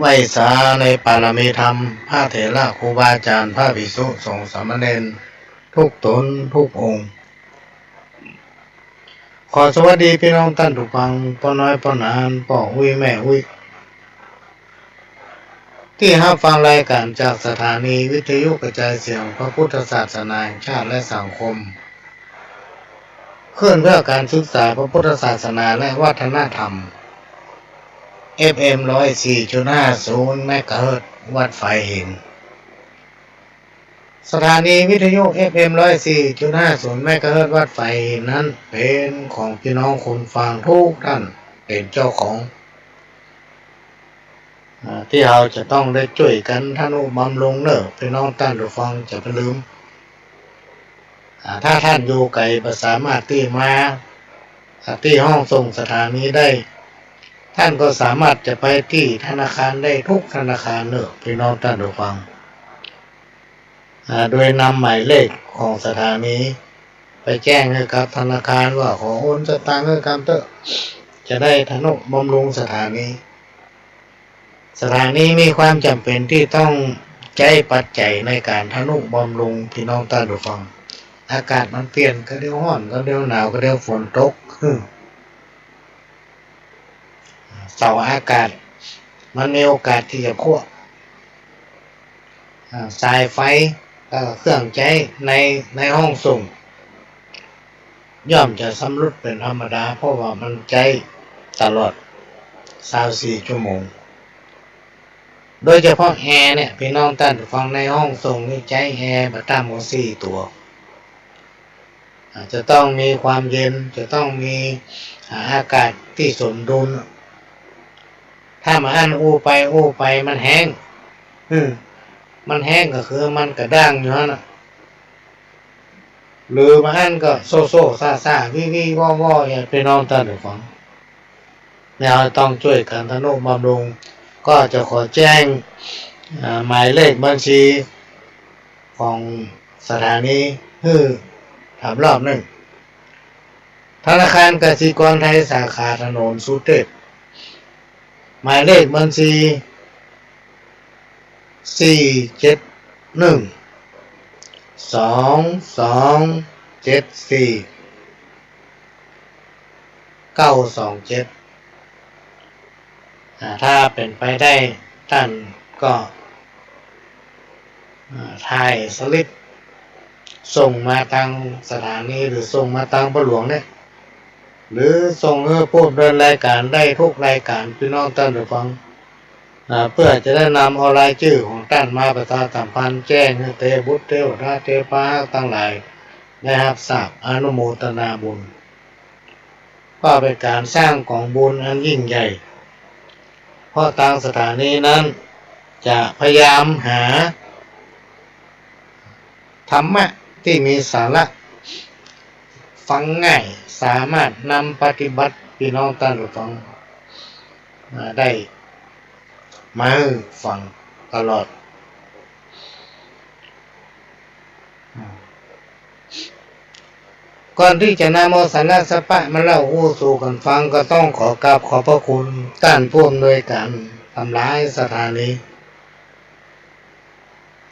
ไว้สาในปารมีธรรมพระเถระครูบาอาจารย์พระภิกษุสงฆ์สามเณรทุกตนทุกองค์ขอสวัสดีพี่น้องท่านทุกฟังพ่อน้อยพ่อนานพ่ออุ้ยแม่อุ้ยที่รับฟังรายการจากสถานีวิทยุกระจายเสียงพระพุทธศาสนาแห่งชาติและสังคมเคลื่อนเพื่อการศึกษาพระพุทธศาสนาและวัฒนธรรม FM 104.50 เมกะเฮิรตซ์วัดไฟหินสถานีวิทยุ FM 104.50 เมกะเฮิรตซ์วัดไฟหินนั้นเป็นของพี่น้องคนฟังทุกท่านเป็นเจ้าของที่เราจะต้องได้ช่วยกันทนุบำรุงเนอะพี่น้องท่านผู้ฟังจะไม่ลืมถ้าท่านอยู่ไกลก็สามารถที่มาที่ห้องส่งสถานีได้ท่านก็สามารถจะไปที่ธนาคารได้ทุกธนาคารเนอะพี่น้องท่านผู้ฟังโดยนำหมายเลขของสถานีไปแจ้งให้กับธนาคารว่าขอโอนสตางค์ให้กับเตอจะได้ทนุบำรุงสถานีมีความจำเป็นที่ต้องใช้ปัจจัยในการทนุบำรุงพี่น้องท่านผู้ฟังอากาศมันเปลี่ยนก็เดี๋ยวร้อนก็เดี๋ยวหนาวก็เดี๋ยวฝนตกเสาอากาศมันมีโอกาสที่จะคั่วสายไฟเครื่องใช้ในห้องส่งย่อมจะสำรุดเป็นธรรมดาเพราะว่ามันใช้ตลอด24 ชั่วโมงโดยเฉพาะแอร์เนี่ยพี่น้องท่านฟังในห้องส่งนี่ใช้แอร์ประจำของ4 ตัวจะต้องมีความเย็นจะต้องมีอากาศที่สมดุลถ้ามาอั้นอู้ไปมันแห้งมันแห้งก็คือมันกระด้างอยู่นั่นน่ะหรือมาอั้นก็โซซ่าวิว่ออย่างพี่น้องท่านผู้ฟังเราต้องช่วยกันทนุบำรุงก็จะขอแจ้งหมายเลขบัญชีของสถานีถามรอบหนึ่งธนาคารกสิกรไทยสาขาถนนสุเทพหมายเลขบัญชี4712274 927ถ้าเป็นไปได้ท่านก็ถ่ายสลิปส่งมาทางสถานีหรือส่งมาทางพระหลวงเนี่ยหรือส่งผู้ดำเนินรายการได้ทุกรายการพี่น้องท่านผู้ฟังเพื่อจะได้นำเอารายชื่อของท่านมาประชาสัมพันธ์แจ้งให้เทบุตรเทวดาเทพาทั้งหลายได้รับทราบอนุโมทนาบุญก็เป็นการสร้างของบุญอันยิ่งใหญ่เพราะทางสถานีนั้นจะพยายามหาธรรมะที่มีสาระฟังง่ายสามารถนำปฏิบัติพี่น้องท่านผู้ฟังได้มาฟังตลอดก่อนที่จะนำเอาสาระสปะมาเล่าสู่กันฟังก็ต้องขอกราบขอบพระคุณท่านผู้อำนวยการทำร้ายสถานี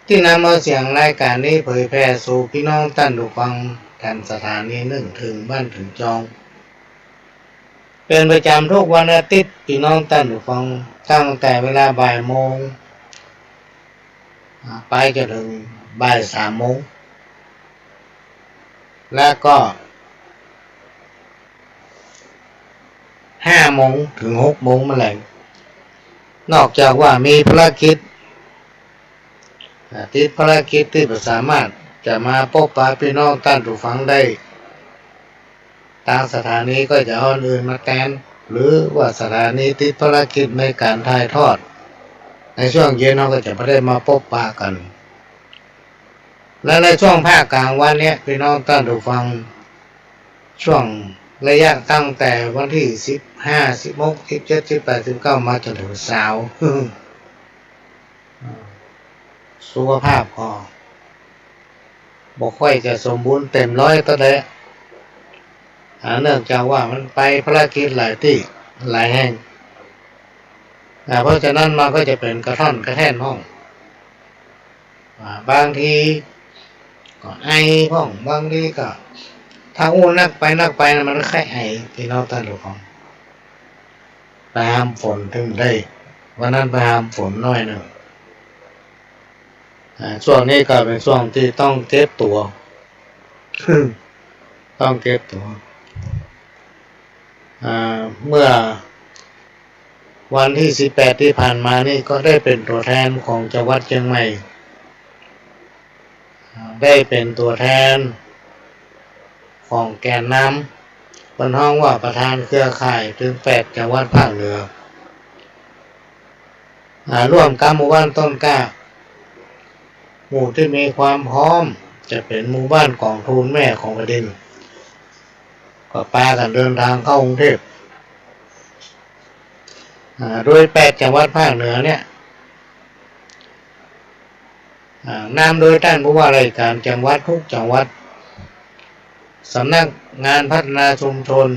ที่นำเอาเสียงรายการนี้เผยแพร่สู่พี่น้องท่านผู้ฟังแทนสถานีถึงบ้านถึงจองเป็นประจำทุกวันอาทิตย์พี่น้องท่านผู้ฟังตั้งแต่เวลาบ่ายโมงไปจนถึงบ่าย3 โมงและก็5 โมงถึง 6 โมงมาแล้วนอกจากว่ามีภารกิจที่สามารถจะมาพบปะพี่น้องท่านผู้ฟังได้ทางสถานีก็จะเอาอื่นมาแทนหรือว่าสถานีติดภารกิจในการถ่ายทอดในช่วงเย็นเราก็จะไม่ได้มาพบปะกันและในช่วงภาคกลางวันนี้พี่น้องท่านผู้ฟังช่วงระยะตั้งแต่วันที่15 16 17 18 19มาจนถึงเสาร์สุขภาพก็บ่ค่อยจะสมบูรณ์เต็มร้อยก็ได้เนื่องจากว่ามันไปภารกิจหลายที่หลายแห่ง เพราะฉะนั้นมันก็จะเป็นกระท่อนกระแท่นห้องบางทีก็ไอห้องบางทีก็ถ้าอู้นักไปมันก็แค่ไอที่เราท่านผู้ฟังไปห้ามฝนถึงได้วันนั้นไปห้ามฝนน้อยหนึ่งช่วงนี้ก็เป็นช่วงที่ต้องเก็บตัว ต้องเก็บตัวเมื่อวันที่18ที่ผ่านมานี่ก็ได้เป็นตัวแทนของจังหวัดเชียงใหม่ได้เป็นตัวแทนของแกนนำบนห้องว่าประธานเครือข่ายถึง8จังหวัดภาคเหนือร่วมกับหมู่บ้านต้นกล้าหมู่ที่มีความพร้อมจะเป็นหมู่บ้านของทูลแม่ของแผ่นดินก็พากันเดินทางเข้ากรุงเทพโดย8จังหวัดภาคเหนือเนี่ยนำโดยท่านผู้ว่าราชการจังหวัดทุกจังหวัดสำนักงานพัฒนาชุมชน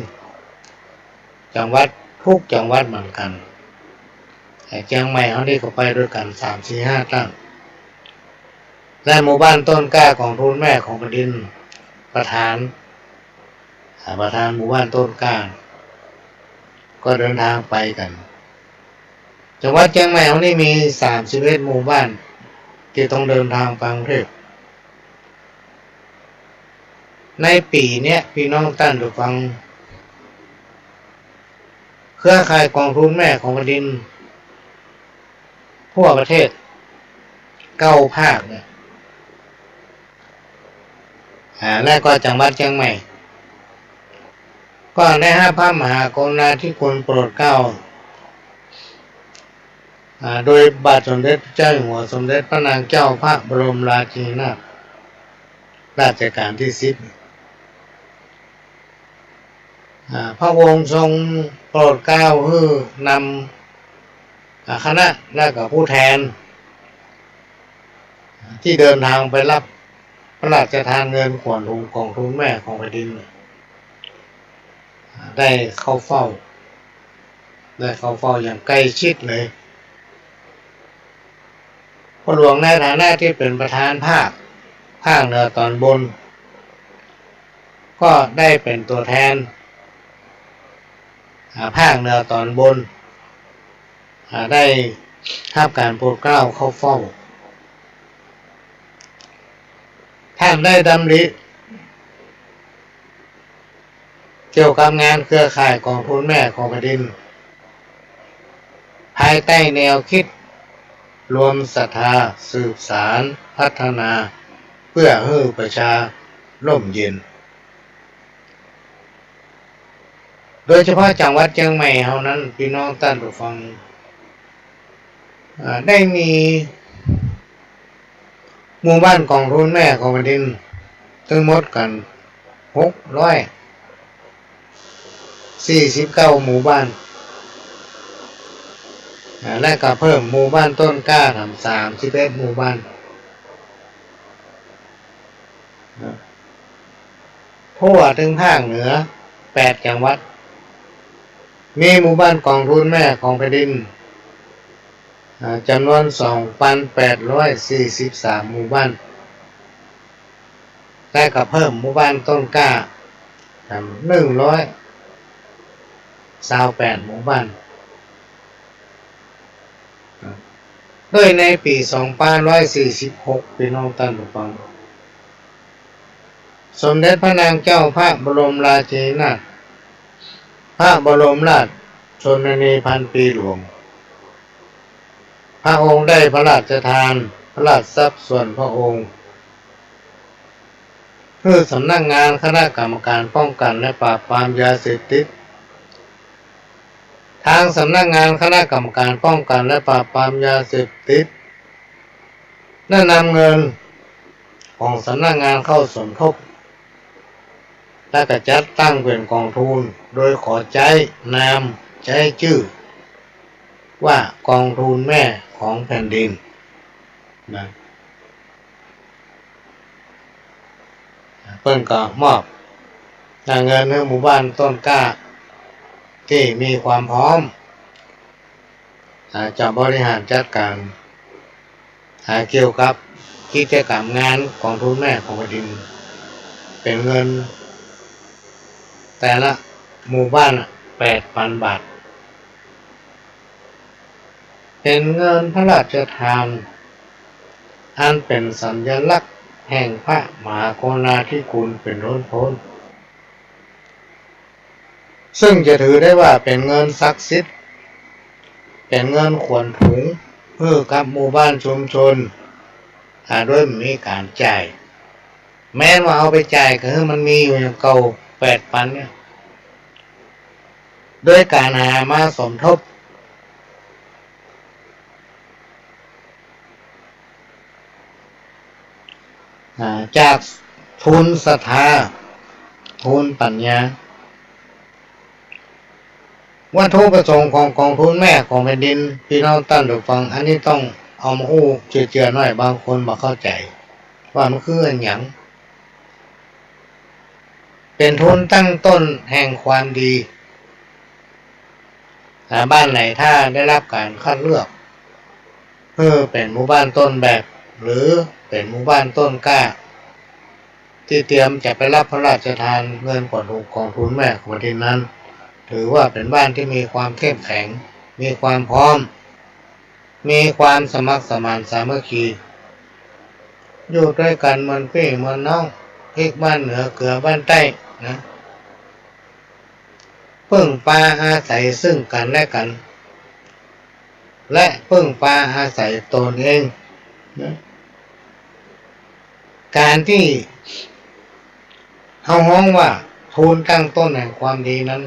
จังหวัดทุกจังหวัดเหมือนกันแต่เชียงใหม่เขาได้เข้าไปด้วยกัน3-4-5ตั้งและหมู่บ้านต้นกล้าของทูลแม่ของแผ่นดินประธานหมู่บ้านต้นกล้าก็เดินทางไปกันจังหวัดเชียงใหม่เขานี่มี31หมู่บ้านที่ต้องเดินทางไปกรุงเทพในปีนี้พี่น้องท่านผู้ฟังเครือข่ายกองทุนแม่ของแผ่นดินทั่วประเทศ9ภาคเนี่ยและก็จังหวัดเชียงใหม่ก็ได้ให้พระมหากรุณาธิคุณโปรดเกล้าโดยบาทสมเด็จพระเจ้าอยู่หัวสมเด็จพระนางเจ้าพระบรมราชินีนาถรัชกาลที่10พระองค์ทรงโปรดเกล้าให้นำคณะและก็ผู้แทนที่เดินทางไปรับพระราชทานเงินขวัญถุงของทูลแม่ของแผ่นดินได้เข้าเฝ้าอย่างใกล้ชิดเลยพระหลวงในฐานะที่เป็นประธานภาคเหนือตอนบนก็ได้เป็นตัวแทนภาคเหนือตอนบนได้รับการโปรดเกล้าเข้าเฝ้าท่านได้ดำริเกี่ยวกับงานเครือข่ายกองทุนแม่ของแผ่นดินภายใต้แนวคิดรวมศรัทธาสืบสารพัฒนาเพื่อให้ประชาร่มเย็นโดยเฉพาะจังหวัดเชียงใหม่เท่านั้นพี่น้องท่านผู้ฟังได้มีหมู่บ้านกองทุนแม่ของแผ่นดินทั้งหมดกัน649หมู่บ้านและก็เพิ่มหมู่บ้านต้นกล้าทำ31หมู่บ้านทั่วถึงภาคเหนือ8จังหวัดมีหมู่บ้านกองทุนแม่ของแผ่นดินจำนวน 2,843 หมู่บ้านและก็เพิ่มหมู่บ้านต้นกล้า128หมู่บ้านโดยในปี2546พี่น้องท่านผู้ฟังสมเด็จพระนางเจ้าพระบรมราชินีนาถพระบรมราชชนนีพันปีหลวงพระองค์ได้พระราชทานพระราชทรัพย์ส่วนพระองค์เพื่อสำนักงานคณะกรรมการป้องกันและปราบปรามยาเสพติดทางสำนักงานคณะกรรมการป้องกันและปราบปรามยาเสพติดได้นำเงินของสำนักงานเข้าสมทบและก็จัดตั้งเป็นกองทุนโดยขอใช้นามใช้ชื่อว่ากองทุนแม่ของแผ่นดินนะเพิ่นก็มอบเงินให้หมู่บ้านต้นกล้าที่มีความพร้อม จะบริหารจัดการเกี่ยวกับกิจกรรมงานของทุนแม่ของแผ่นดินเป็นเงินแต่ละหมู่บ้าน 8,000 บาทเป็นเงินพระราชทานอันเป็นสัญลักษณ์แห่งพระมหากรุณาธิคุณเป็นล้นพ้นซึ่งจะถือได้ว่าเป็นเงินศักดิ์สิทธิ์เป็นเงินขวนถุงเพื่อกับหมู่บ้านชุมชนโดยมีการจ่ายแม้ว่าเอาไปจ่ายก็คือมันมีอยู่อย่างเก่า 8,000 เนี่ยโดยการหามาสมทบจากทุนศรัทธาทุนปัญญาวัตถุประสงค์ของกองทุนแม่ของแผ่นดินพี่น้องท่านผู้ฟังอันนี้ต้องเอามาอู้เจือๆหน่อยบางคนบ่เข้าใจว่ามันคืออันหยังเป็นทุนตั้งต้นแห่งความดีบ้านไหนถ้าได้รับการคัดเลือกเพื่อเป็นหมู่บ้านต้นแบบหรือเป็นหมู่บ้านต้นกล้าที่เตรียมจะไปรับพระราชทานเงินกองทุนแม่ของแผ่นดินนั้นถือว่าเป็นบ้านที่มีความเข้มแข็งมีความพร้อมมีความสมัครสมานสามัคคีอยู่ด้วยกันเหมือนพี่เหมือนน้องพริกบ้านเหนือเกลือบ้านใต้นะพึ่งพาอาศัยซึ่งกันและกันและพึ่งพาอาศัยตนเองนะการที่เขาฮ้องว่าทุนตั้งต้นแห่งความดีนั้น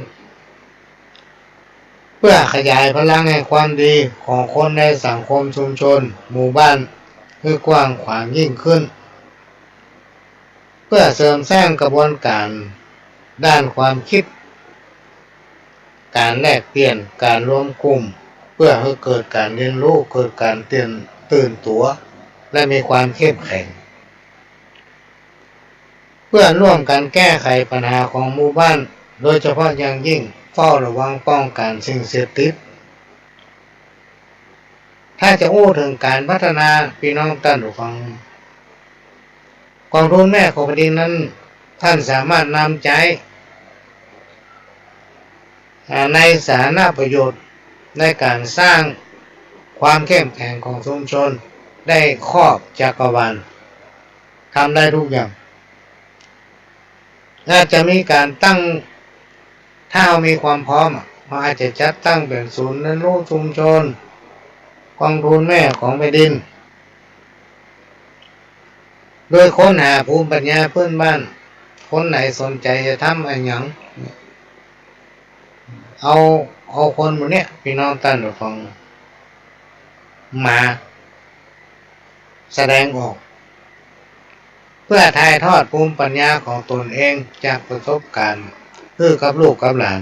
เพื่อขยายพลังแห่งความดีของคนในสังคมชุมชนหมู่บ้านให้กว้างขวางยิ่งขึ้นเพื่อเสริมสร้างกระบวนการด้านความคิดการแลกเปลี่ยนการรวมกลุ่มเพื่อให้เกิดการเรียนรู้เกิดการตื่นตัวและมีความเข้มแข็งเพื่อร่วมกันแก้ไขปัญหาของหมู่บ้านโดยเฉพาะอย่างยิ่งเฝ้าระวังป้องกันสิ่งเสพติดถ้าจะอู้ถึงการพัฒนาพี่น้องท่านผู้ฟังกองทุนแม่ของแผ่นดินนั้นท่านสามารถนำใจในสาธารณประโยชน์ในการสร้างความเข้มแข็งของชุมชนได้ครอบจักรวาลทำได้ทุกอย่างน่าจะมีการตั้งถ้าเรามีความพร้อมเราอาจจะจัดตั้งเป็นศูนย์เรียนรู้ชุมชนกองทุนแม่ของแผ่นดินโดยค้นหาภูมิปัญญาพื้นบ้านคนไหนสนใจจะทำอะไรอย่างเอาคนหมดเนี่ยพี่น้องท่านผู้ฟังมาแสดงออกเพื่อถ่ายทอดภูมิปัญญาของตนเองจากประสบการณ์คือกับลูกกับหลาน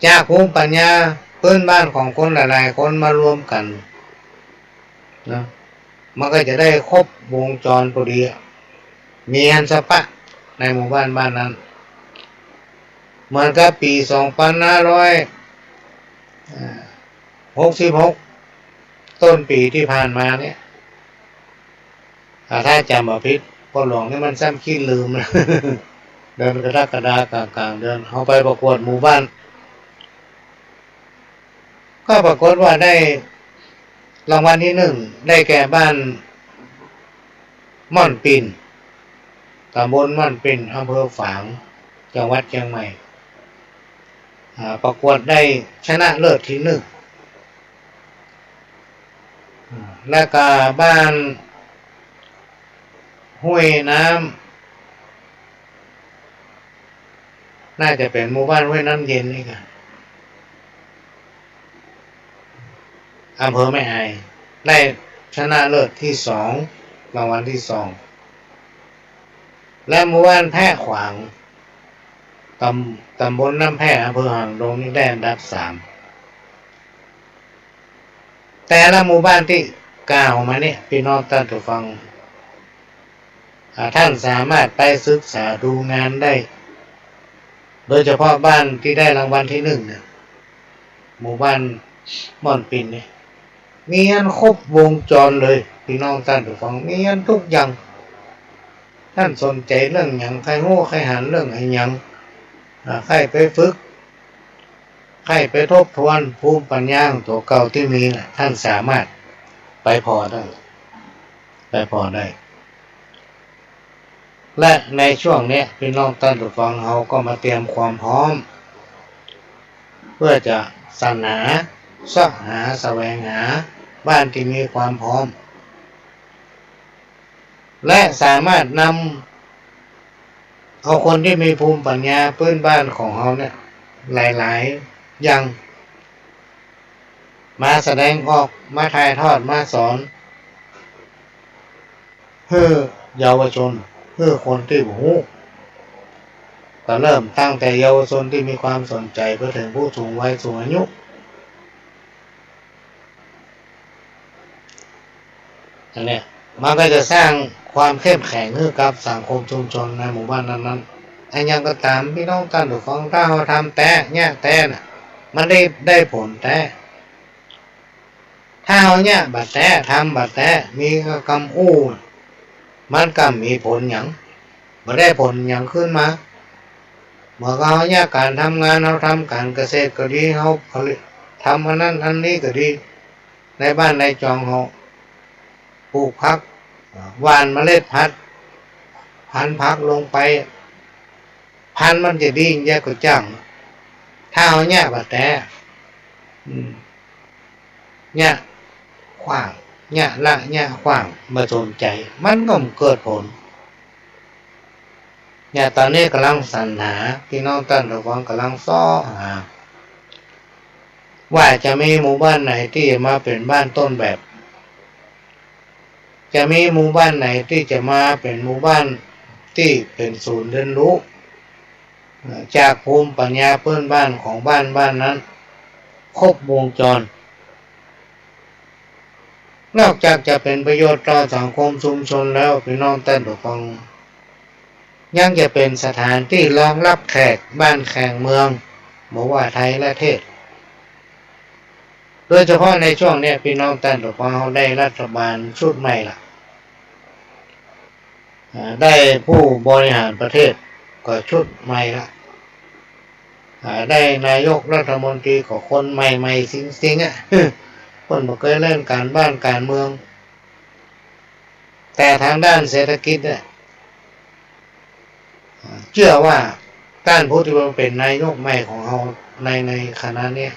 จากภูมิปัญญาพื้นบ้านของคนหลายๆคนมารวมกันนะมันก็จะได้ครบวงจรพอดีมีฮันสปะในหมู่บ้านนั้นเหมือนกับปี 2566 ต้นปีที่ผ่านมาเนี่ยถ้าจำบ่ผิดพ่อหลวงนี่มันซ้ำขี้ลืมนะ เดินกระดากลางเดินเอาไปประกวดหมู่บ้านก็ปรากฏว่าได้รางวัลที่ 1ได้แก่บ้านม่อนปิ่นตำบลม่อนปิ่นอำเภอฝางจังหวัดเชียงใหม่ประกวดได้ชนะเลิศที่ 1และก็บ้านห้วยน้ำน่าจะเป็นหมู่บ้านห้วยน้ำเย็นนี่ค่ะอำเภอแม่อายได้ชนะเลิศที่ 2รางวัลที่ 2และหมู่บ้านแพร่ขวางตำบลน้ำแพร่อำเภอหางดงนี่ได้อันดับ 3แต่ละหมู่บ้านที่กล่าวมาเนี่ยพี่น้องท่านผู้ฟังท่านสามารถไปศึกษาดูงานได้ โดยเฉพาะบ้านที่ได้รางวัลที่1เนี่ยหมู่บ้านม่อนปินเนี่ยมีอันครบวงจรเลยพี่น้องท่านผู้ฟังมีอันทุกอย่างท่านสนใจเรื่องอย่างใครโง่ใครหันเรื่องอะไรอย่างใครไปฝึกใครไปทบทวนภูมิปัญญาของตัวเก่าที่มีนะท่านสามารถไปพอได้และในช่วงนี้พี่น้องท่านผู้ฟังเราก็มาเตรียมความพร้อมเพื่อจะสรรหาแสวงหาบ้านที่มีความพร้อมและสามารถนำเอาคนที่มีภูมิปัญญาพื้นบ้านของเราเนี่ยหลายๆอย่างมาแสดงออกมาถ่ายทอดมาสอนเพื่อเยาวชนเพื่อคนที่รู้ก็เริ่มตั้งแต่เยาวชนที่มีความสนใจไปถึงผู้สูงวัยสูงอายุอันนี้มันก็จะสร้างความเข้มแข็งให้กับสังคมชุมชนในหมู่บ้านนั้นๆอันยังก็ตามพี่น้องท่านผู้ฟังถ้าเราทำแต่น่ะมันได้ผลแต่ถ้าเราเนี่ยบัดแต่ทำบัดแต่มีคำอู้มันก็มีผลอย่างมาได้ผลอย่างขึ้นมาเมื่อเราเนี่ยการทำงานเราทำการเกษตรก็ดีเราผลิตทำอันนั้นอันนี้ก็ดีในบ้านในจองเราปลูกพักหว่านเมล็ดพันธุ์พักลงไปพันธุ์มันจะดีแยกก็จังถ้าเอาเนี่ยบัดแต่เนี่ยขว้างเนี่ยละเนี่ยขว้างมาสนใจมันก็เกิดผลเนี่ยตอนนี้กำลังสรรหาพี่น้องท่านผู้ฟังกำลังซ้อหาว่าจะมีหมู่บ้านไหนที่จะมาเป็นบ้านต้นแบบจะมีหมู่บ้านไหนที่จะมาเป็นหมู่บ้านที่เป็นศูนย์เรียนรู้จากภูมิปัญญาพื้นบ้านของบ้านนั้นครบวงจรนอกจากจะเป็นประโยชน์ต่อสังคมชุมชนแล้วพี่น้องท่านผู้ฟังยังจะเป็นสถานที่รองรับแขกบ้านแขกเมืองบ่ว่าไทยและเทศโดยเฉพาะในช่วงนี้พี่น้องท่านผู้ฟังเขาได้รัฐบาลชุดใหม่ละได้ผู้บริหารประเทศก็ชุดใหม่ละได้นายกรัฐมนตรีก็คนใหม่ๆสิงคนบ่เคยเล่นการบ้านการเมืองแต่ทางด้านเศรษฐกิจเนี่ยเชื่อว่าท่านผู้ที่มาเป็นนายกใหม่ของเราในคณะนี้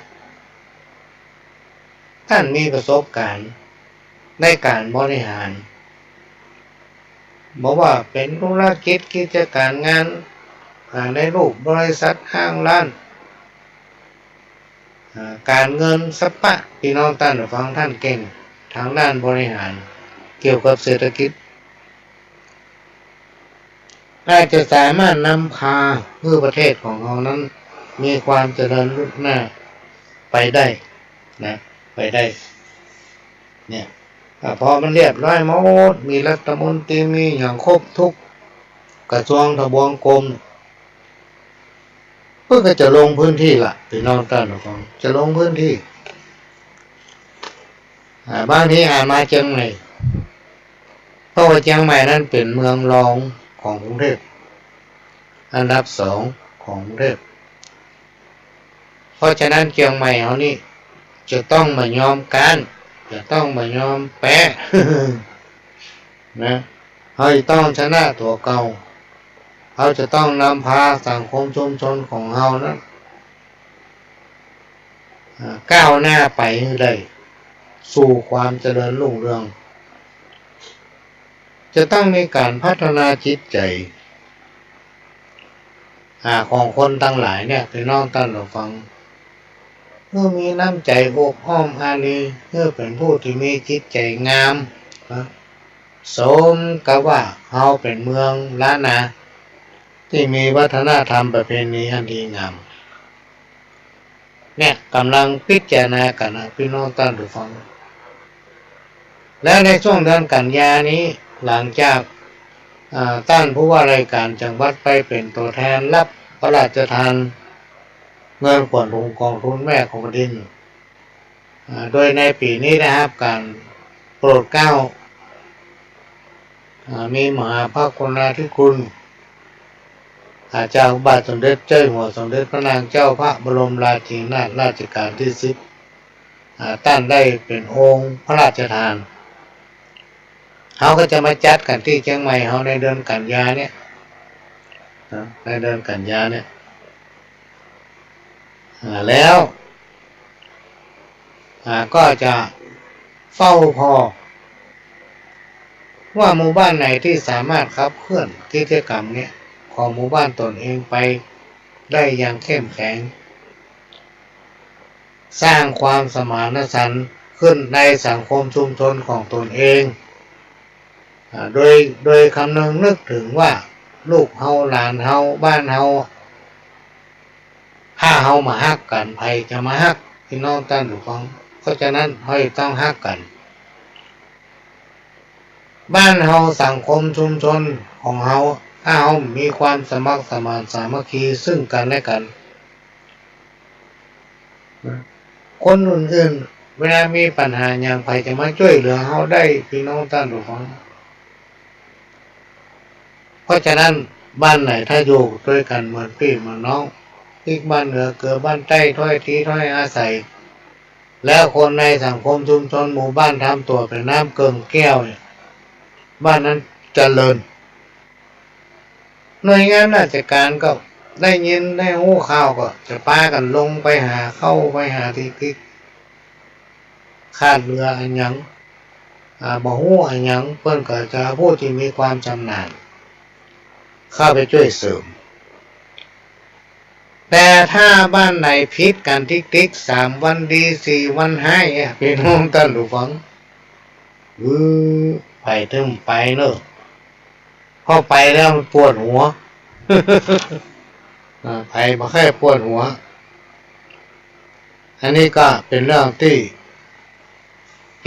ท่านมีประสบการณ์ในการบริหารบอกว่าเป็นธุรกิจกิจการงานในรูปบริษัทห้างร้านการเงินสปะพี่น้องท่านฟังท่านเก่งทางด้านบริหารเกี่ยวกับเศรษฐกิจน่าจะสามารถนำพาเพื่อประเทศของเรานั้นมีความเจริญรุ่งเรืองไปได้นะไปได้เนี่ยพอมันเรียบร้อยหมดมีรัฐมนตรีมีอย่างครบทุกกระทรวงทบวงกรมเพื่อจะลงพื้นที่ล่ะพี่น้องท่านผู้ฟังจะลงพื้นที่บางทีมาเชียงใหม่เพราะว่าเชียงใหม่นั้นเป็นเมืองรองของกรุงเทพอันดับ2ของกรุงเทพเพราะฉะนั้นเชียงใหม่เขานี่จะต้องมายอมกันจะต้องมายอมแพ้นะเขาจะต้องชนะตัวเก่าเขาจะต้องนำพาสังคมชุมชนของเขานั้นก้าวหน้าไปให้ได้สู่ความเจริญรุ่งเรืองจะต้องมีการพัฒนาจิตใจของคนทั้งหลายเนี่ยพี่น้องท่านผู้ฟังเมื่อมีน้ำใจอบอ้อมอารีเมื่อเป็นผู้ที่มีจิตใจงามสมกับว่าเขาเป็นเมืองล้านนาที่มีวัฒนธรรมประเพณีอันดีงามเนี่ยกำลังพิจารณากันนะพี่น้องท่านผู้ฟังและในช่วงเดือนกันยานี้หลังจากท่านผู้ว่าราชการจังหวัดไปเป็นตัวแทนรับ พระราชทานเงินขวัญถุงกองทุนแม่ของแผ่นดินโดยในปีนี้นะครับการโปรดเกล้ามีมหาภาคกรุณาธิคุณเจ้าบาทสมเด็จเจ้าหัวสมเด็จพระนางเจ้าพระบรมราชินีนาถราชการที่10ท่านได้เป็นองค์พระราชทานเขาก็จะมาจัดกันที่เชียงใหม่เขาในเดือนกันยาเนี่ยในเดือนกันยาเนี่ยแล้วก็จะเฝ้าพอว่าหมู่บ้านไหนที่สามารถขับเคลื่อนกิจกรรมเนี่ยของหมู่บ้านตนเองไปได้อย่างเข้มแข็งสร้างความสมานฉันท์ขึ้นในสังคมชุมชนของตนเองโดยคำนึกถึงว่าลูกเฮาหลานเฮาบ้านเฮาถ้าเฮามาฮักกันไผจะมาฮักพี่น้องท่านผู้ฟังเพราะฉะนั้นเฮาต้องฮักกันบ้านเฮาสังคมชุมชนของเฮาถ้าเฮามีความสมัครสมานสามัคคีซึ่งกันและกันคนอื่นๆเวลามีปัญหาอย่างไผจะมาช่วยเหลือเฮาได้พี่น้องท่านผู้ฟังเพราะฉะนั้นบ้านไหนถ้าอยู่ด้วยกันเหมือนพี่เหมือนน้องอีกบ้านเหนือเกิดบ้านใต้ถ้อยทีถ้อยอาศัยแล้วคนในสังคมชุมชนหมู่บ้านทำตัวเป็นน้ำเกิมแก้วเนี่ยบ้านนั้นเจริญหน่วยงานราชการก็ได้ยินได้หู้ข่าวก็จะพากันลงไปหาเข้าไปหาที่ขาดเรืออันยังบ่ฮู้อันยังเพิ่นก็จะผู้ที่มีความชำนาญเข้าไปช่วยเสริมแต่ถ้าบ้านไหนพิษกันติ๊ก3 วันดี4 วันให้พี่น้องท่านผู้ฟังไปถึงไปเนอะพอไปแล้วมันปวดหัวไปมาแค่ปวดหัวอันนี้ก็เป็นเรื่องที่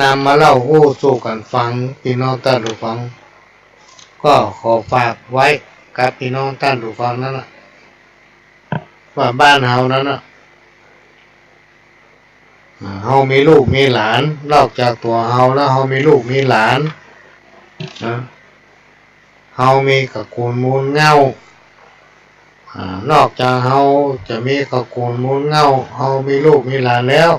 นำมาเล่าหู้สู่กันฟังพี่น้องท่านผู้ฟังก็ขอฝากไว้กับพี่น้องท่านผู้ฟังนั่นนะว่าบ้านเฮานั้นนะเฮามีลูกมีหลานนอกจากตัวเฮาแล้วเฮามีลูกมีหลานนะเฮามีตระกูลมูลเง่านอกจากเฮาจะมีตระกูลมูลเง่าเฮามีลูกมีหลานแล้ว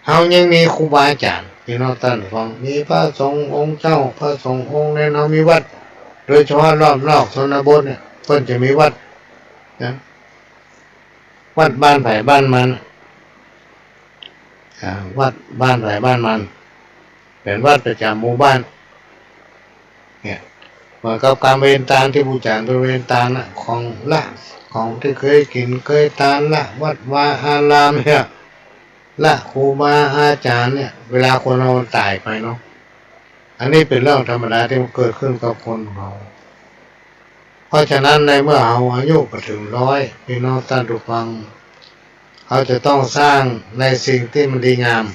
เฮายังมีครูบาอาจารย์พี่น้องท่านฟังมีพระสงฆ์องค์เจ้าพระสงฆ์องค์นั้นเฮามีวัดโดยเฉพาะรอบนอกชนบทเนี่ยเพิ่นจะมีวัดนะวัดบ้านไผ่บ้านมันวัดบ้านไผ่บ้านมันเป็นวัดประจำหมู่บ้านเนี่ยเหมือนกับการเวนตาลที่บูชาเป็นเวนตาลของละของที่เคยกินเคยทานละวัดวาอารามเนี่ยละครูบาอาจารย์เนี่ยเวลาคนเราตายไปเนาะอันนี้เป็นเรื่องธรรมดาที่มันเกิดขึ้นกับคนเราเพราะฉะนั้นในเมื่อเราอายุถึง100พี่น้องท่านผู้ฟังเขาจะต้องสร้างในสิ่งที่มันดีงาม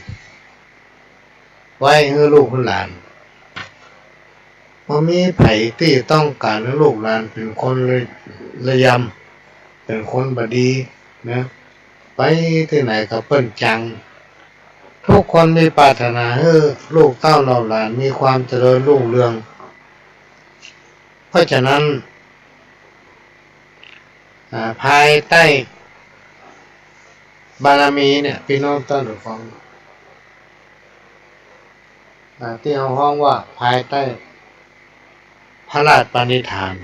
ไว้ให้ลูกหลานพอมีไผที่ต้องการให้ลูกหลานเป็นคนระยำเป็นคนบดีนะไปที่ไหนก็เปิ้นจังทุกคนมีปรารถนาให้ลูกเต้าเราหลานมีความเจริญรุ่งเรืองเพราะฉะนั้นภายใต้บารมีเนี่ยพี่น้องท่านผู้ฟังที่เอาห้องว่าภายใต้พระราชปณิธาน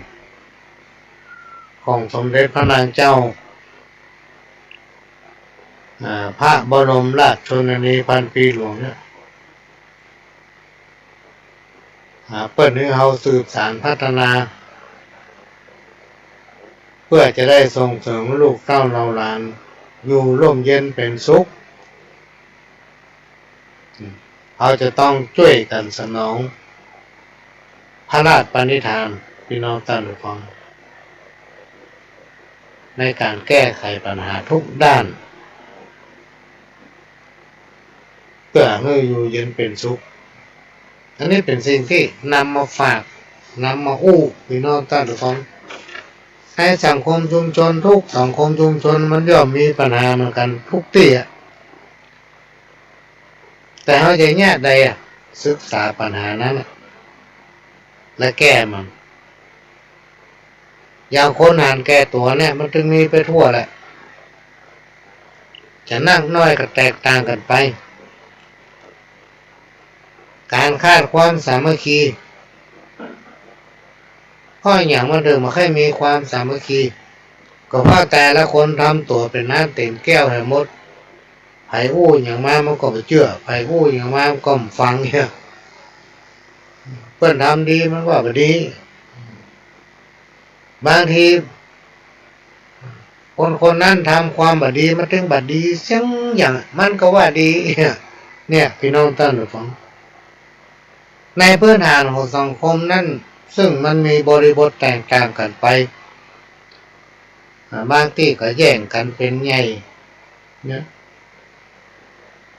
ของสมเด็จพระนางเจ้าพระบรมราชชนนีพันปีหลวงเนี่ยเปิดให้เราสืบสานพัฒนาเพื่อจะได้ส่งเสริมลูกเต้าเราหลานอยู่ร่มเย็นเป็นสุขเราจะต้องช่วยกันสนองพระราชปณิธานพี่น้องท่านผู้ฟังในการแก้ไขปัญหาทุกด้านเพื่อให้อยู่เย็นเป็นสุขอันนี้เป็นสิ่งที่นำมาฝากนำมาอู้พี่น้องท่านผู้ฟัง ในสังคมชุมชนทุกสังคมชุมชนมันย่อมมีปัญหาเหมือนกันทุกที่แต่เขาจะแยกใดศึกษาปัญหานั้นและแก้มันอย่างคนหานแก้ตัวเนี่ยมันจึงมีไปทั่วแหละจะนั่งน้อยก็แตกต่างกันไปการคาดความสามัคคีเพราะอย่างมันเดิมมาให้มีความสามัคคีก็เพราะแต่ละคนทำตัวเป็นน้ำเต็มแก้วให้หมดไผ่อู้อย่างมามันก็ไปเชื่อไผ่อู้อย่างมามันก็ฟังเนี่ยเพื่อนทำดีมันว่าดีบางทีคนนั้นทำความบดีมันถึงบดีเสียงอย่างมันก็ว่าดีเนี่ยพี่น้องท่านผู้ฟังในพื้นฐานของสังคมนั้นซึ่งมันมีบริบทแตกต่างกันไปบางที่ก็แย่งกันเป็นใหญ่เนี่ย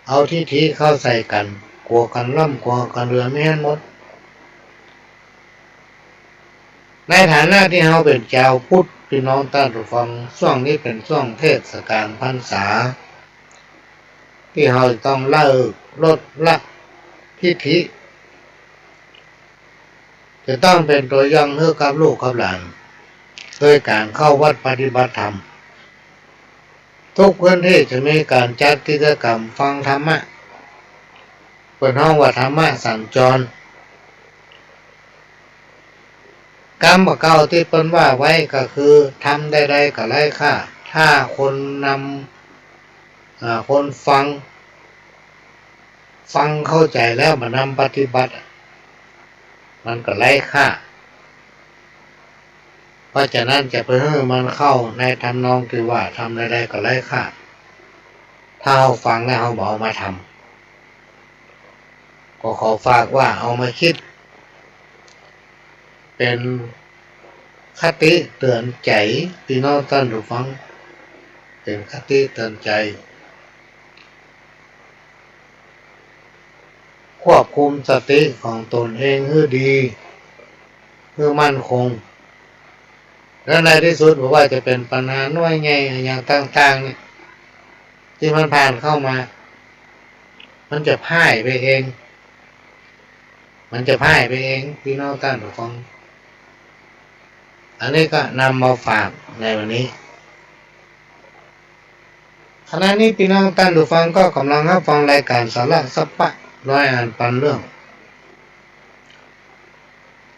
เอาที่ทีเข้าใส่กันกลัวกันล่ำกลัวกันเรือไม่ให้หมดในฐานะที่เราเป็นชาวพุทธพี่น้องท่านผู้ฟังช่วงนี้เป็นช่วงเทศกาลพรรษาที่เราต้องเลิกลดละทิฐิจะต้องเป็นตัวอย่างให้กับลูกกับหลานโดยการเข้าวัดปฏิบัติธรรมทุกพื้นที่จะมีการจัดกิจกรรมฟังธรรมะเป็นห้องว่าธรรมะสัญจรกรรมเก่าที่เปิ้นว่าไว้ก็คือทำใดๆก็ไร้ค่าถ้าคนนำคนฟังเข้าใจแล้วมานำปฏิบัติมันก็ไร้ค่าเพราะฉะนั้นจะไปให้มันเข้าในทำนองที่ว่าทำใดๆก็ไร้ค่าถ้าเราฟังแล้วเราบอกมาทำก็ขอฝากว่าเอามาคิดเป็นคติเตือนใจพี่น้องท่านผู้ฟังเป็นคติเตือนใจควบคุมสติของตนเองให้ดีให้มั่นคงและในที่สุดบอกว่าจะเป็นปัญหาน้อยใหญ่อย่างต่างๆเนี่ยที่มันผ่านเข้ามามันจะพ่ายไปเองพี่น้องท่านผู้ฟังอันนี้ก็นำมาฝากในวันนี้ขณะนี้พี่น้องท่านผู้ฟังก็กำลังรับฟังรายการสาระสัพพะร้อยอ่านปันเรื่อง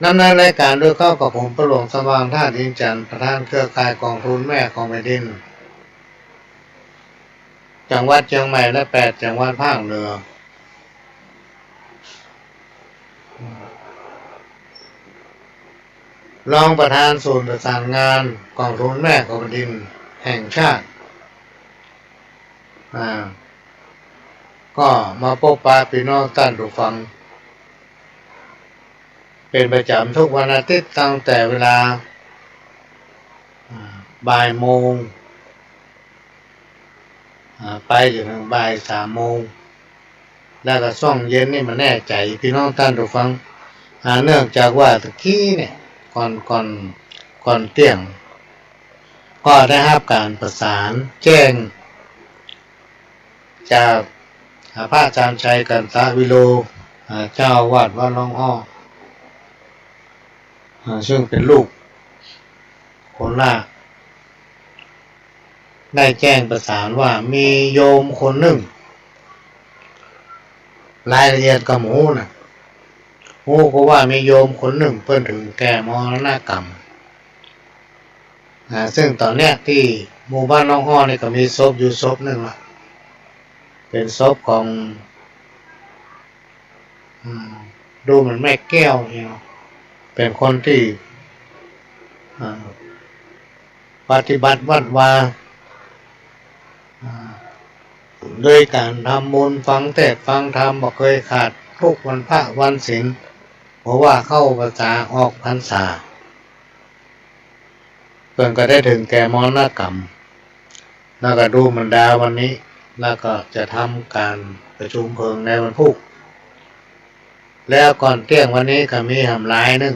นำในรายการโดยเข้ากับผมประหลวงสว่างท่าดินจันทร์ประธานเครือข่ายกองทุนแม่ของแผ่นดินจังหวัดเชียงใหม่และ8จังหวัดภาคเหนือรองประธานศูนย์ประสานงานกองทุนแม่ของแผ่นดินแห่งชาติก็มาพบปะพี่น้องท่านผู้ฟังเป็นประจำทุกวันอาทิตย์ตั้งแต่เวลาบ่ายโมงไปจนถึงบ่าย3 โมงแล้วก็ช่วงเย็นนี่มันแน่ใจพี่น้องท่านผู้ฟังเนื่องจากว่าตะกี้เนี่ยก่อนเที่ยงก็ได้รับการประสานแจ้งจากพระอาจารย์ชัยกันตะวิโลเจ้าวาดวัดหนองฮ้อซึ่งเป็นลูกคนแรกได้แจ้งประสานว่ามีโยมคนหนึ่งรายละเอียดกับหมูก็ว่ามีโยมคนหนึ่งเพิ่นถึงแก่มรณกรรมซึ่งตอนเนี้ยที่หมู่บ้านหนองฮ้อนี่ก็มีศพอยู่ศพหนึ่งละเป็นศพของดูเหมือนแม่แก้วเป็นคนที่ปฏิบัติวัดวาโดยการทำบุญฟังเทศน์ฟังธรรมบ่เคยขาดทุกวันพระวันศีลเพราะว่าเข้าพรรษาออกพรรษาเพิ่นก็ได้ถึงแก่มรณกรรมแล้วก็ดูมันดาวันนี้แล้วก็จะทำการประชุมเพลิงในวันพุธแล้วก่อนเที่ยงวันนี้ก็มีหำลายนึง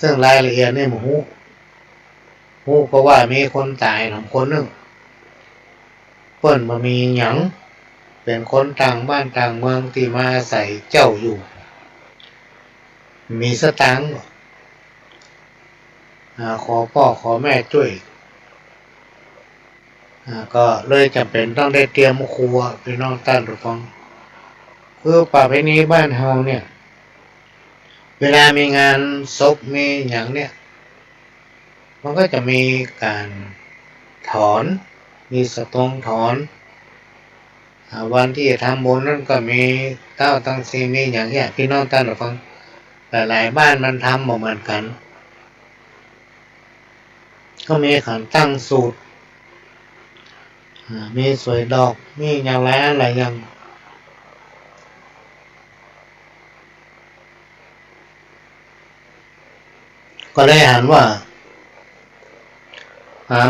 ซึ่งรายละเอียดนี่หมู ฮู้ก็ว่ามีคนตายคนหนึ่งเปิ้นบ่มีหยังเป็นคนต่างบ้านต่างเมืองที่มาอาศัยเจ้าอยู่มีสตังค์ขอพ่อขอแม่ช่วยก็เลยจำเป็นต้องได้เตรียมครัวพี่น้องท่านผู้ฟังคือประเพณีบ้านเฮาเนี่ยเวลามีงานศพมีอย่างเนี่ยมันก็จะมีการถอนมีสตงถอนวันที่จะทำบุญนั่นก็มีเต้าตั้งซีมีอย่างเงี้ยพี่น้องท่านผู้ฟังหลายบ้านมันทำเหมือนกันก็มีขันตั้งสูตรมีสวยดอกมีอย่างไรอะไรอย่างก็ได้หันว่า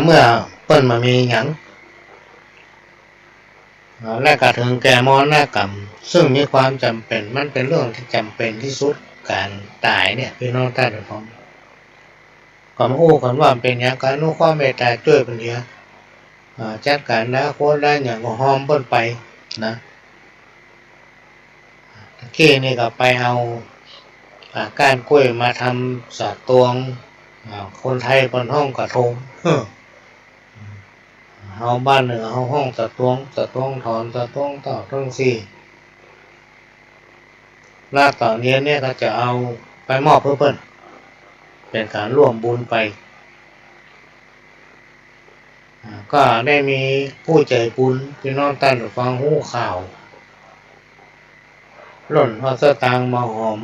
เมื่อเปิ้นมามีอย่างและกระถึงแก่มรณกรรมซึ่งมีความจำเป็นมันเป็นเรื่องที่จำเป็นที่สุดการตายเนี่ยพี่น้องท่านผู้ฟังก็มาอู้กันว่าเป็นอย่างการนู้ความเมตตาช่วยเป็นเดียวจัดการนะโคตรได้อย่างก็หอมเปิ้นไปนะที่นี่ก็ไปเอาก้านกล้วยมาทำสาตวงคนไทยบนห้องกระทงเฮาบ้านเหนือเฮาห้องสาตวงถอนสาตวงต่อทั้งสี่ลาต่อเนี้ยเนี่ยก็จะเอาไปมอบเพื่อเปิ้นเป็นการร่วมบุญไปก็ได้มีผู้ใจบุญพี่น้องท่านผู้ฟังหู้ข่าวหล่นเอาสตางค์มาหอม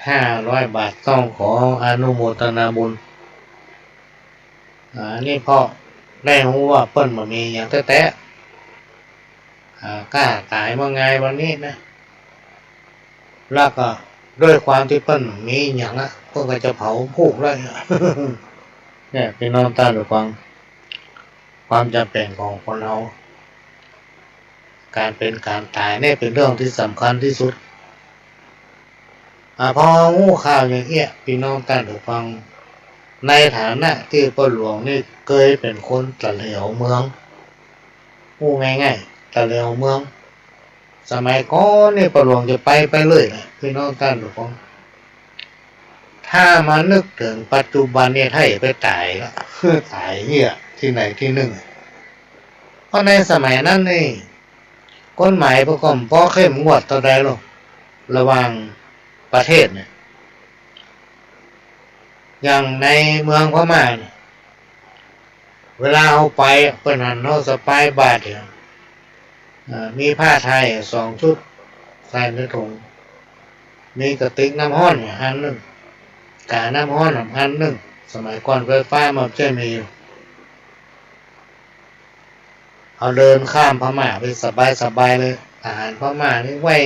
500 บาทต้องขออนุโมทนาบุญนี่พ่อได้รู้ว่าเปิ้นบ่มีอย่างแท้ๆกล้าตายมาไงวันนี้นะแล้วก็ด้วยความที่เปิ้นมีอย่างเพิ่นก็จะเผาพูกเลยเนี่ยพี่น้องท่านผู้ฟังความจำเป็นของคนเราการเป็นการตายเนี่ยเป็นเรื่องที่สำคัญที่สุดพองูข่าวอย่างเงี้ยพี่น้องท่านผู้ฟังในฐานะที่พ่อหลวงนี่เคยเป็นคนตะเหลียวเมืองพูดง่ายๆตะเหลียวเมืองสมัยก่อนนี่พ่อหลวงจะไปเลยนะพี่น้องท่านผู้ฟังถ้ามานึกถึงปัจจุบันเนี่ยถ้าไปตายแล้วตายเหี้ยที่ไหนที่หนึ่งเพราะในสมัยนั้นนี่กฎหมายประกอบพอเข้มงวดต่อใดหรอกระหว่างประเทศเนี่ยอย่างในเมืองพม่าเนี่ยเวลาเอาไปเปิ้นหันเฮาสะพายบาทเนี่ยมีผ้าไทย2 ชุดใส่ในถุงมีกระติกน้ำร้อนอันนึงกาน้ำร้อนอันนึงสมัยก่อนไฟฟ้ามันจะมีเอาเดินข้ามพม่าไปสบายเลยอาหารพม่านี่ไว้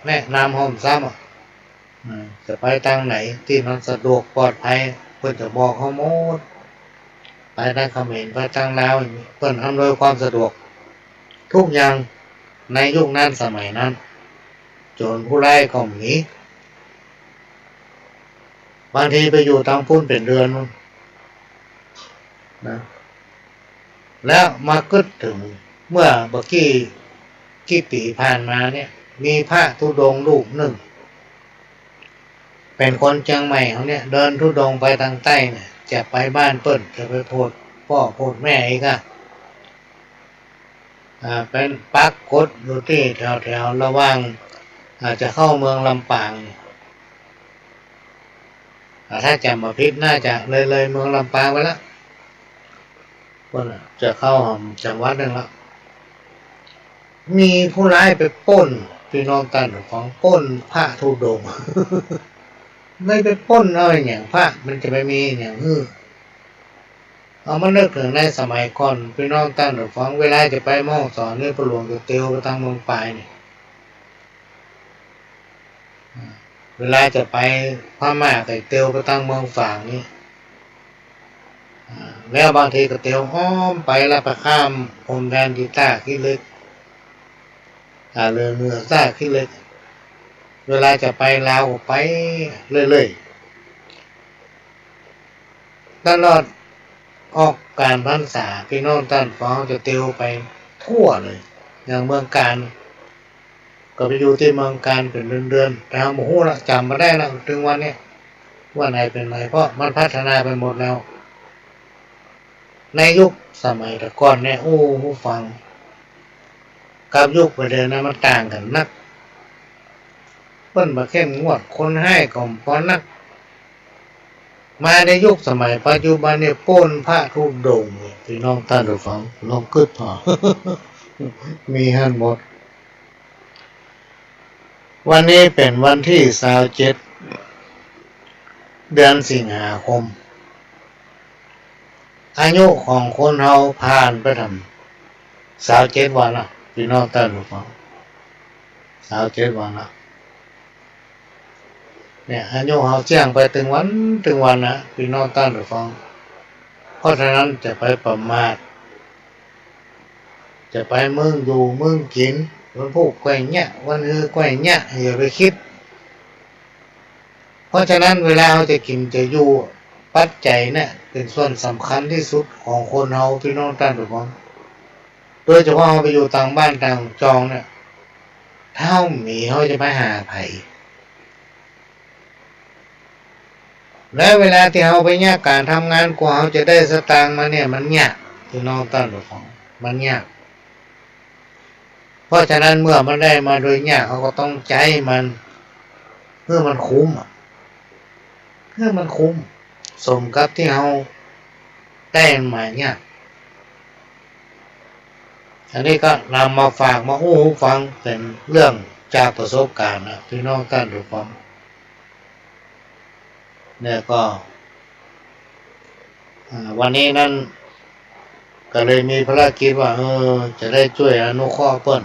แนะนำห้องซ้ำจะไปทางไหนที่มันสะดวกปลอดภัยเพื่อนจะบอกเขาหมดไปทางเขมรไปทางลาวเพื่อนอำนวยความสะดวกทุกอย่างในยุคนั้นสมัยนั้นโจรผู้ร้ายก็หนีบางทีไปอยู่ทางพุ่นเป็นเดือนนะแล้วมาคิดถึงเมื่อเมื่อกี่ปีผ่านมาเนี่ยมีพระธุดงค์รูปหนึ่งเป็นคนเชียงใหม่เขาเนี่ยเดินธุดงค์ไปทางใต้เนี่ยจะไปบ้านเปิ้นจะไปโพดพ่อโพดแม่อีกเป็นปักกดอยู่ที่แถวระหว่างจะเข้าเมืองลำปางถ้าจำมาผิดน่าจะเลยเมืองลำปางไปแล้วคนจะเข้าจังหวัดนึงแล้วมีผู้ร้ายไปปล้นพี่น้องกันของปล้นพระธุดงค์ไม่ไปปล้นอะไรอย่างพระมันจะไปมีอย่างเอามาเลิกถึงในสมัยก่อนพี่น้องท่านผู้ฟังเวลาจะไปมองสอนนี่ประหลวงจะเตียวไปทางเมืองปลายนี่เวลาจะไปพม่าก็เตียวไปทางเมืองฝางนี่แล้วบางทีก็เตียวอ้อมไปแล้วไปข้ามพรมแดนที่ต้าขี้เล็กเรือต้าขี้เล็กเวลาจะไปลาวก็ไปเรื่อยๆตลอด ออกการพรรษาพี่น้องท่านฟังจะเตียวไปทั่วเลยอย่างเมืองการก็ไปอยู่ที่เมืองการเป็นเดือนๆแต่เราโมโหละจำมาได้แล้วถึงวันนี้ว่าไหนเป็นไหนเพราะมันพัฒนาไปหมดแล้วในยุคสมัยแต่ก่อนเนี่ยโอ้ผู้ฟังกับยุคประเดี๋ยวนั้นมันต่างกันนักเปิ้นมาเข้มงวดคนให้ก่อมป้อนนักมาในยุคสมัยปัจจุบันเนี่ยป้นพระทุกโด่งพี่น้องท่านผู้ฟังลองคิดพอ มีหันหมดวันนี้เป็นวันที่27 เดือนสิงหาคมอายุของคนเราผ่านไปทำ27 วันละพี่น้องท่านผู้ฟัง27 วันละเนี่ยอายุเราแจ้งไปถึงวันนะพี่น้องท่านผู้ฟังเพราะฉะนั้นจะไปประมาทจะไปมึงดูมึงกินวันพูกแกว่งเนี่ยวันแกว่งเนี่ยอย่าไปคิดเพราะฉะนั้นเวลาเราจะกินจะอยู่ปัจจัยเนี่ยเป็นส่วนสำคัญที่สุดของคนเราพี่น้องท่านผู้ฟังโดยเฉพาะเราไปอยู่ต่างบ้านต่างจองเนี่ยถ้ามีเขาจะไปหาไผ่และเวลาที่เราไปเนี่ยการทำงานกว่าเราจะได้สตางค์มาเนี่ยมันยากพี่น้องท่านผู้ฟังมันยากเพราะฉะนั้นเมื่อมันได้มาโดยยากเขาก็ต้องใจมันเพื่อมันคุ้มสมกับที่เราได้มาเนี่ยอันนี้ก็นำมาฝากมาหูฟังเป็นเรื่องจากประสบการณ์นะพี่น้องท่านผู้ฟังเนี่ยก็วันนี้นั้นก็เลยมีภารกิจว่าจะได้ช่วยอนุเคราะห์เพิ่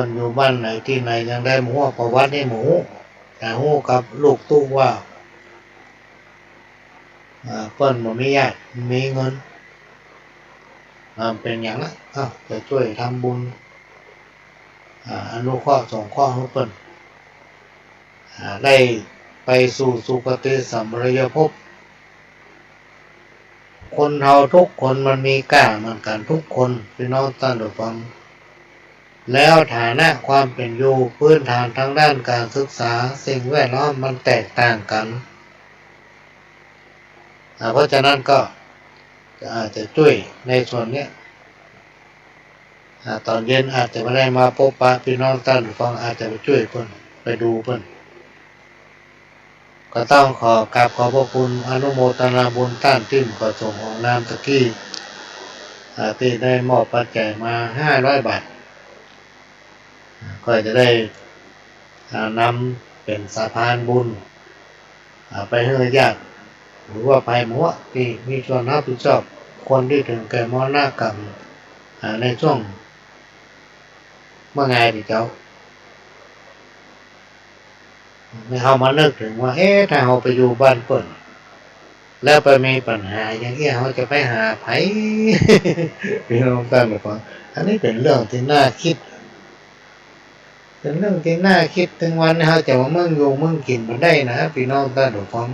นอยู่บ้านไหนที่ไหนยังได้หมูประวัติให้หมูแต่หูกับลูกตู้ว่าเพิ่นบ่มีญาติมีเงินเป็นอย่างนั้นจะช่วยทำบุญอนุเคราะห์สงเคราะห์ให้เพิ่นได้ไปสู่สุคติสัมปรายภพคนเราทุกคนมันมีค่าเหมือนกันทุกคนพี่น้องท่านผู้ฟังแล้วฐานะความเป็นอยู่พื้นฐานทางด้านการศึกษาสิ่งแวดล้อมมันแตกต่างกันเพราะฉะนั้นก็อาจจะช่วยในส่วนนี้ตอนเย็นอาจจะไม่ได้มาพบปะพี่น้องท่านผู้ฟังอาจจะไปช่วยเพิ่นไปดูเพิ่นก็ต้องขอกราบขอบพระคุณอนุโมทนาบุญท่านที่ประสงค์ของนามตะกี้ที่ได้มอบปัจจัยมา500 บาทก็จะได้นำเป็นสะพานบุญไปให้ญาติหรือว่าไปหมู่ที่มีส่วนรับผิดชอบคนที่ถึงแก่มรณกรรมในช่วงเมื่อไงที่เจ้าเรามานึกถึงว่าถ้าเราไปอยู่บ้านเปิ่นแล้วไปมีปัญหาอย่างนี้เราจะไปหาไผ พี่น้องท่านผู้ฟังอันนี้เป็นเรื่องที่น่าคิดถึงวันเราจะมาเมืองอยู่เมืองกินมันได้นะพี่น้องท่านผู้ฟัง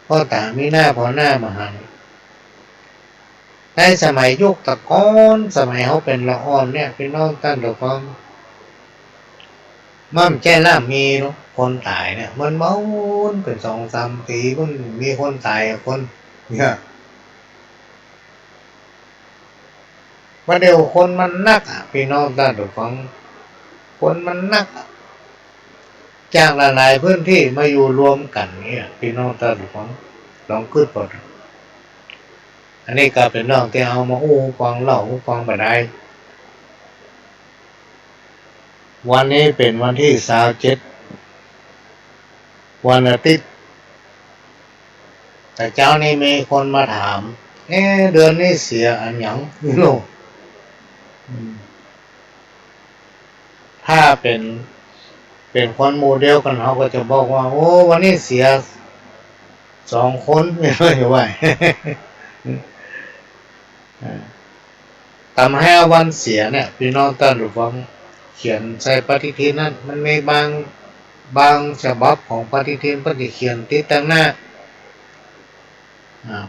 เพราะต่างมีหน้าพอหน้ามาหันในสมัยยุคตะก้อนสมัยเขาเป็นละอ่อนเนี่ยพี่น้องท่านผู้ฟังมั่มแจ้ล่ามีเนาะคนตายเนี่ยมันเมาเป็น2-3 ปีมันมีคนตายคนเนี่ยวันเดียวคนมันนักพี่น้องท่านผู้ฟังคนมันนักจากหลายๆพื้นที่มาอยู่รวมกันเนี่ยพี่น้องท่านผู้ฟังลองคิดก่อนอันนี้ก็เป็นเรื่องที่เอามาฟังเล่าฟังไปได้วันนี้เป็นวันที่27 วันอาทิตย์แต่เจ้านี่มีคนมาถามเดือนนี้เสียอันหยังไม่รู้ถ้าเป็นคนหมู่เดียวกันเขาก็จะบอกว่าวันนี้เสีย2 คนไม่รู้อยู่ว่าทำให้วันเสียเนี่ยพี่น้องท่านผู้ฟังเขียนใส่ปฏิทินนั้นมันมีบางฉบับของปฏิทินเพิ่นสิเขียนติดตั้งหน้า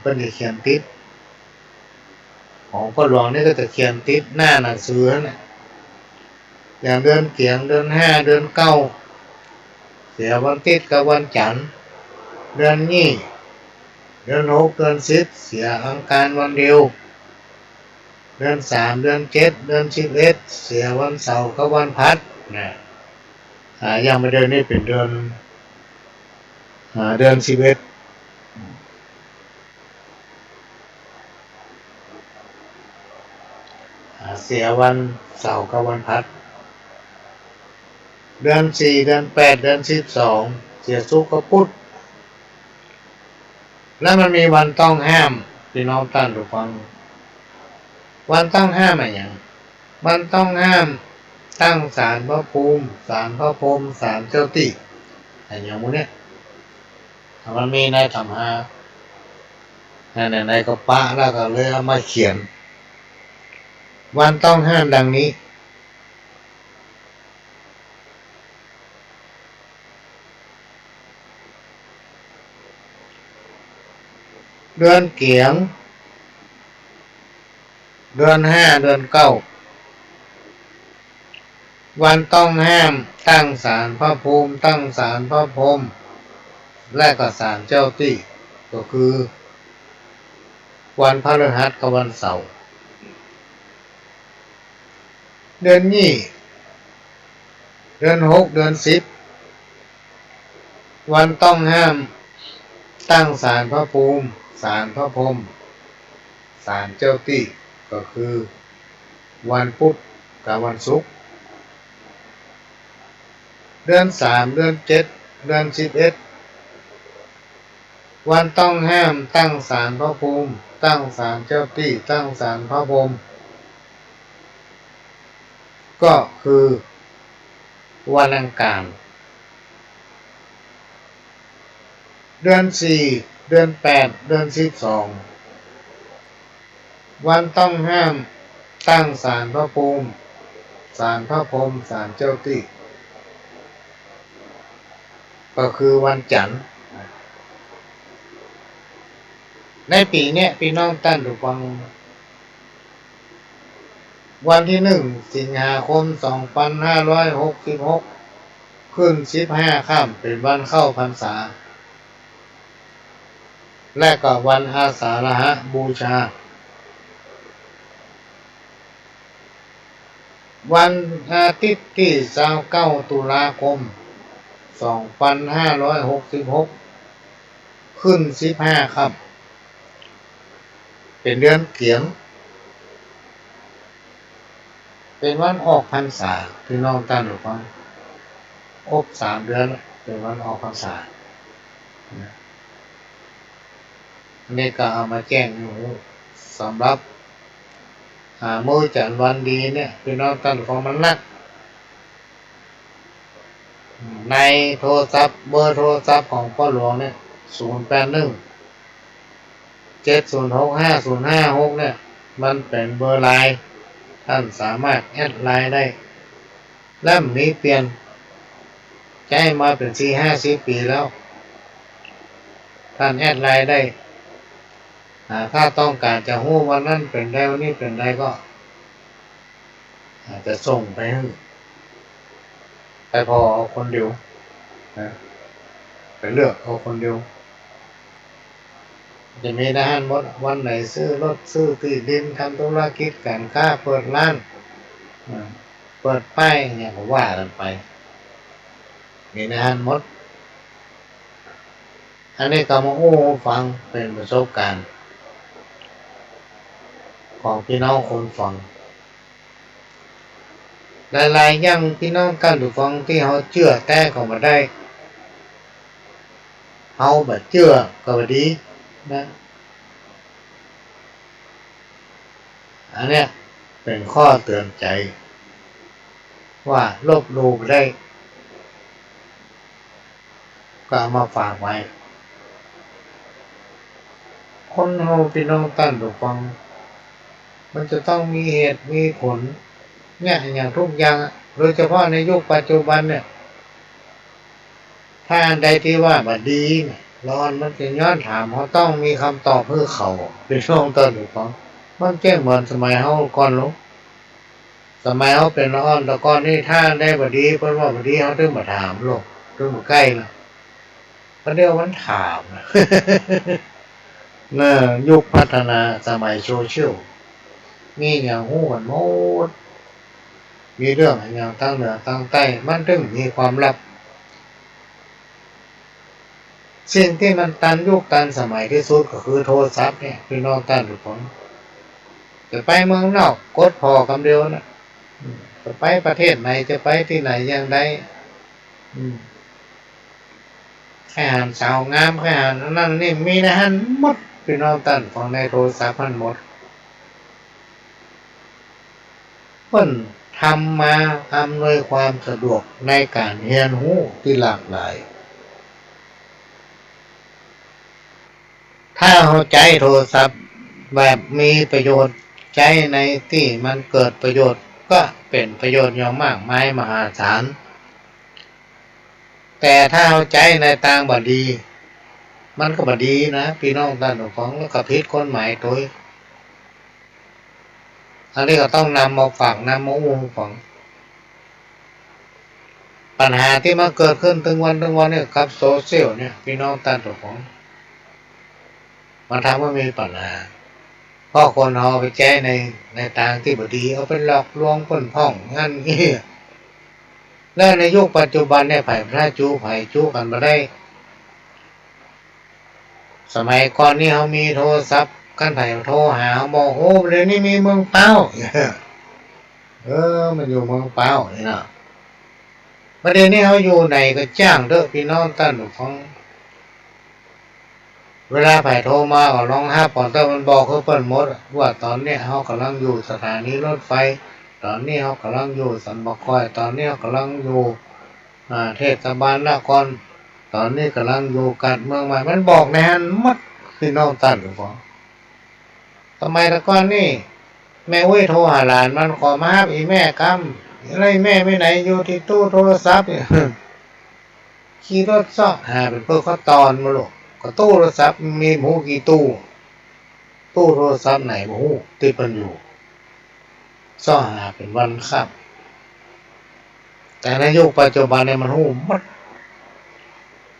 เพิ่นสิเขียนติด ของพ่อหลวงนี่ก็จะเขียนติดหน้าหนังสือนะอย่างเดือนเกียงเดือน5เดือน9เสียวันติดกับวันจันทร์เดือนนี้เดือน6เดือน10เสียอังคารวันเดียวเดือน3เดือน7เดือน11เสียวันเสาร์กับวันพัดนะยังไม่เดือนนี้เป็นเดือน11เสียวันเสาร์กับวันพัดเดือน4เดือน8เดือน12เสียศุกร์กับพุธแล้วมันมีวันต้องห้ามพี่น้องท่านผู้ฟังวันต้องห้ามอะไรอย่างวันต้องห้ามตั้งศาลพระภูมิศาลพระพรหมศาลเจ้าที่อะไรอย่างนี้เนี่ยมันมีในธรรมะในกระปะแล้วก็เลยเอามาเขียนวันต้องห้ามดังนี้เดือนเกียงเดือน5เดือน9วันต้องห้ามตั้งศาลพระภูมิตั้งศาลพระพรหมและก็ศาลเจ้าที่ก็คือวันพฤหัสกับวันเสาร์เดือนนี้เดือน6เดือน10วันต้องห้ามตั้งศาลพระภูมิศาลพระพรหมศาลเจ้าที่ก็คือวันพุธกับวันศุกร์เดือน3เดือน7เดือน11วันต้องห้ามตั้งศาลพระภูมิตั้งศาลเจ้าที่ตั้งศาลพระพรหมก็คือวันอังคารเดือน4เดือน8เดือน12วันต้องห้ามตั้งศาลพระภูมิศาลพระพรหมศาลเจ้าที่ก็คือวันจันทร์ในปีนี้พี่น้องท่านผู้ฟังวันที่1สิงหาคม2566ขึ้น15ค่ำเป็นวันเข้าพรรษาและก็วันอาสาฬหบูชาวันอาทิตย์ที่29ตุลาคม2566ขึ้น15ค่ำเป็นเดือนเกียงเป็นวันออกพรรษาพี่น้องท่านผู้ฟัง3เดือนเป็นวันออกพรรษานี่ก็เอามาแจ้งอยู่สำหรับมื้อจันทร์วันดีเนี่ยพี่น้องท่านผู้ฟังมันนักในโทรศัพท์เบอร์โทรศัพท์ของพ่อหลวงเนี่ย0817065056เนี่ยมันเป็นเบอร์ไลน์ท่านสามารถแอดไลน์ได้และมีเปลี่ยนใช้มาเป็น50ปีแล้วท่านแอดไลน์ได้ถ้าต้องการจะรู้วันนั้นเป็นได้วันนี้เป็นได้ก็อาจจะส่งไปให้พอเอาคนเดียวนะไปเลือกเอาคนเดียวจะมีทหารหมดวันไหนซื้อรถซื้อที่ดินทำธุรกิจการค้าเปิดร้านเปิดป้ายเนี่ยผมว่ากันไปมีทหารหมดอันนี้ก็มาฟังเป็นประสบการณ์ของพี่น้องคนฟังหลายๆอย่างพี่น้องท่านผู้ฟังที่เขาเชื่อแต่ก็มาได้เขาแบบเชื่อก็ดีนะอันเนี้ยเป็นข้อเตือนใจว่าลบหลู่ได้ก็เอามาฝากไว้คนเราพี่น้องท่านผู้ฟังมันจะต้องมีเหตุมีผลเนี่ยอย่างทุกอย่างโดยเฉพาะในยุคปัจจุบันเนี่ยถ้าอันใดที่ว่าบัดดีร้อนมันจะย้อนถามเขาต้องมีคำตอบเพื่อเขาเป็นช่วงต้นหรือเปล่า มันเจ๊งเหมือนสมัยเฮาก่อนลูกสมัยเฮาเป็นละอ่อนแต่ก่อนนี่ถ้าได้บ่ดีเพิ่นว่าบ่ดีเฮาถึงมาถามลูกถึงมาใกล้ล่ะเพราะเดี๋ยวมันถามนะ น่ะยุคพัฒนาสมัยโซเชียลมีหยังฮู้กันหมดมีเรื่องหยังทั้งเหนือทั้งใต้มันถึงมีความลับสิ่งที่มันตันยุคตันสมัยที่สุดก็คือโทรศัพท์เนี่ยพี่น้องท่านทุกคนจะไปเมืองนอกกดพอคำเดียวนะจะไปประเทศไหนจะไปที่ไหนอย่างใดแค่หันสาวงามแค่หันนั่นนี่มีในหันหมดพี่น้องท่านของในโทรศัพท์พันหมดเพิ่นทำมาอำนวยความสะดวกในการเรียนรู้ที่หลากหลายถ้าเข้าใจโทรศัพท์แบบมีประโยชน์ใช้ในที่มันเกิดประโยชน์ก็เป็นประโยชน์อย่างมากมายมหาศาลแต่ถ้าเข้าใจในทางบ่ดีมันก็บ่ดีนะพี่น้องท่านผู้ฟังแล้วก็ผิดกฎหมายโดยอันนี้ก็ต้องนำมาฝากนำมาอุ้มฟังปัญหาที่มันเกิดขึ้นถึงวันเนี่ยกับโซเชียลเนี่ยพี่น้องท่านผู้ฟังมันทำให้มีปัญหาเพราะคนเอาไปแจ้ในทางที่บ่ดีเอาไปหลอกลวงคนพ่องงั้นนี่และในยุคปัจจุบันเนี่ยไผ่พระจูไผ่จูกันมาได้สมัยก่อนนี่เขามีโทรศัพท์กันไผ่โทรหาบอกโอ้เดี๋ยวนี้มีเมืองเป้ามันอยู่เมืองเป้านี่นะประเด็นนี้เขาอยู่ไหนก็จ้างเด้อพี่น้องท่านผู้ฟังเวลาไผ่โทรมาก็ลองห้าปอนเตอร์มันบอกเขาเปิดหมดว่าตอนนี้เขากำลังอยู่สถานีรถไฟตอนนี้เขากำลังอยู่สันบกคอยตอนนี้เขากำลังอยู่เทศบาลนครตอนนี้กำลังอยู่การเมืองใหม่มันบอกในหันมัดพี่น้องท่านผู้ฟังทำไมแต่ก่อนนี่แม่เว้ยโทรหาหลานมันขอมาหาอีแม่กำอะไรแม่ไม่ไหนอยู่ที่ตู้โทรศัพท์เนี่ยขี่รถซ่อหาเป็นเพื่อเขาตอนมาหรอกก็ตู้โทรศัพท์มีหมูกี่ตู้โทรศัพท์ไหนหมูติดมันอยู่ซ่อหาเป็นวันครับแต่ในยุคปัจจุบันเนี่ยมันหูมัด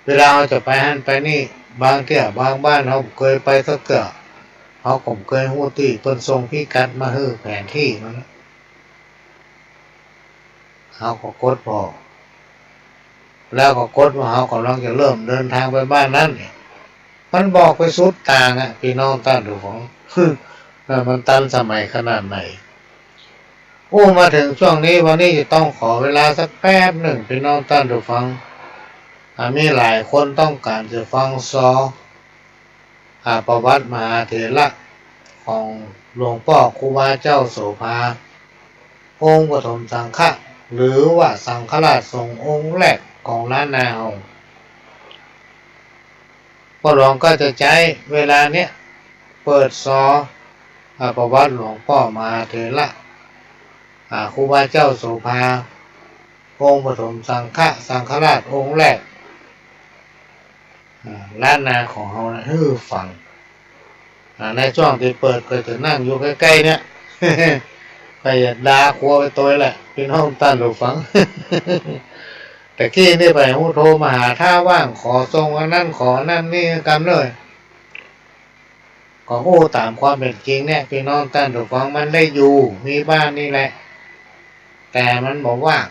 เวลาเราจะไปหันไปนี่บางเที่ยบางบ้านเขาเคยไปสักเกือเขาผมเคยหูตีเพิ่นส่งพี่กัดมาให้แผนที่มันเขาก็กดพอแล้วก็กดว่าเขากำลังจะเริ่มเดินทางไปบ้านนั้นเนี่ยมันบอกไปสุดทางอ่ะพี่น้องท่านผู้ฟังมันตันสมัยขนาดไหนมาถึงช่วงนี้วันนี้จะต้องขอเวลาสักแป๊บหนึ่งพี่น้องท่านผู้ฟังมีหลายคนต้องการจะฟังประวัติมหาเถระของหลวงพ่อครูบาเจ้าโสภาองค์ปฐมสังฆะหรือว่าสังฆราชทรงองค์แรกของล้านนาเฮาพ่อหลวงก็จะใช้เวลาเนี้ยเปิดประวัติหลวงพ่อมหาเถระครูบาเจ้าโสภาองค์ปฐมสังฆราชองค์แรกล้านนาของเฮานะฮือฟังในช่วงที่เปิดก็จะนั่งอยู่ใกล้ๆเนี่ยไปด่าครัวไปตัวแหละพี่น้องท่านผู้ฟังแต่กี้นี่ไปหูโทรมาหาถ้าว่างขอส่งอันนั้นขอนั่นนี่กันเลยก็ตามความเป็นจริงเนี่ยพี่น้องท่านผู้ฟังมันได้อยู่มีบ้านนี่แหละแต่มันบอกว่าง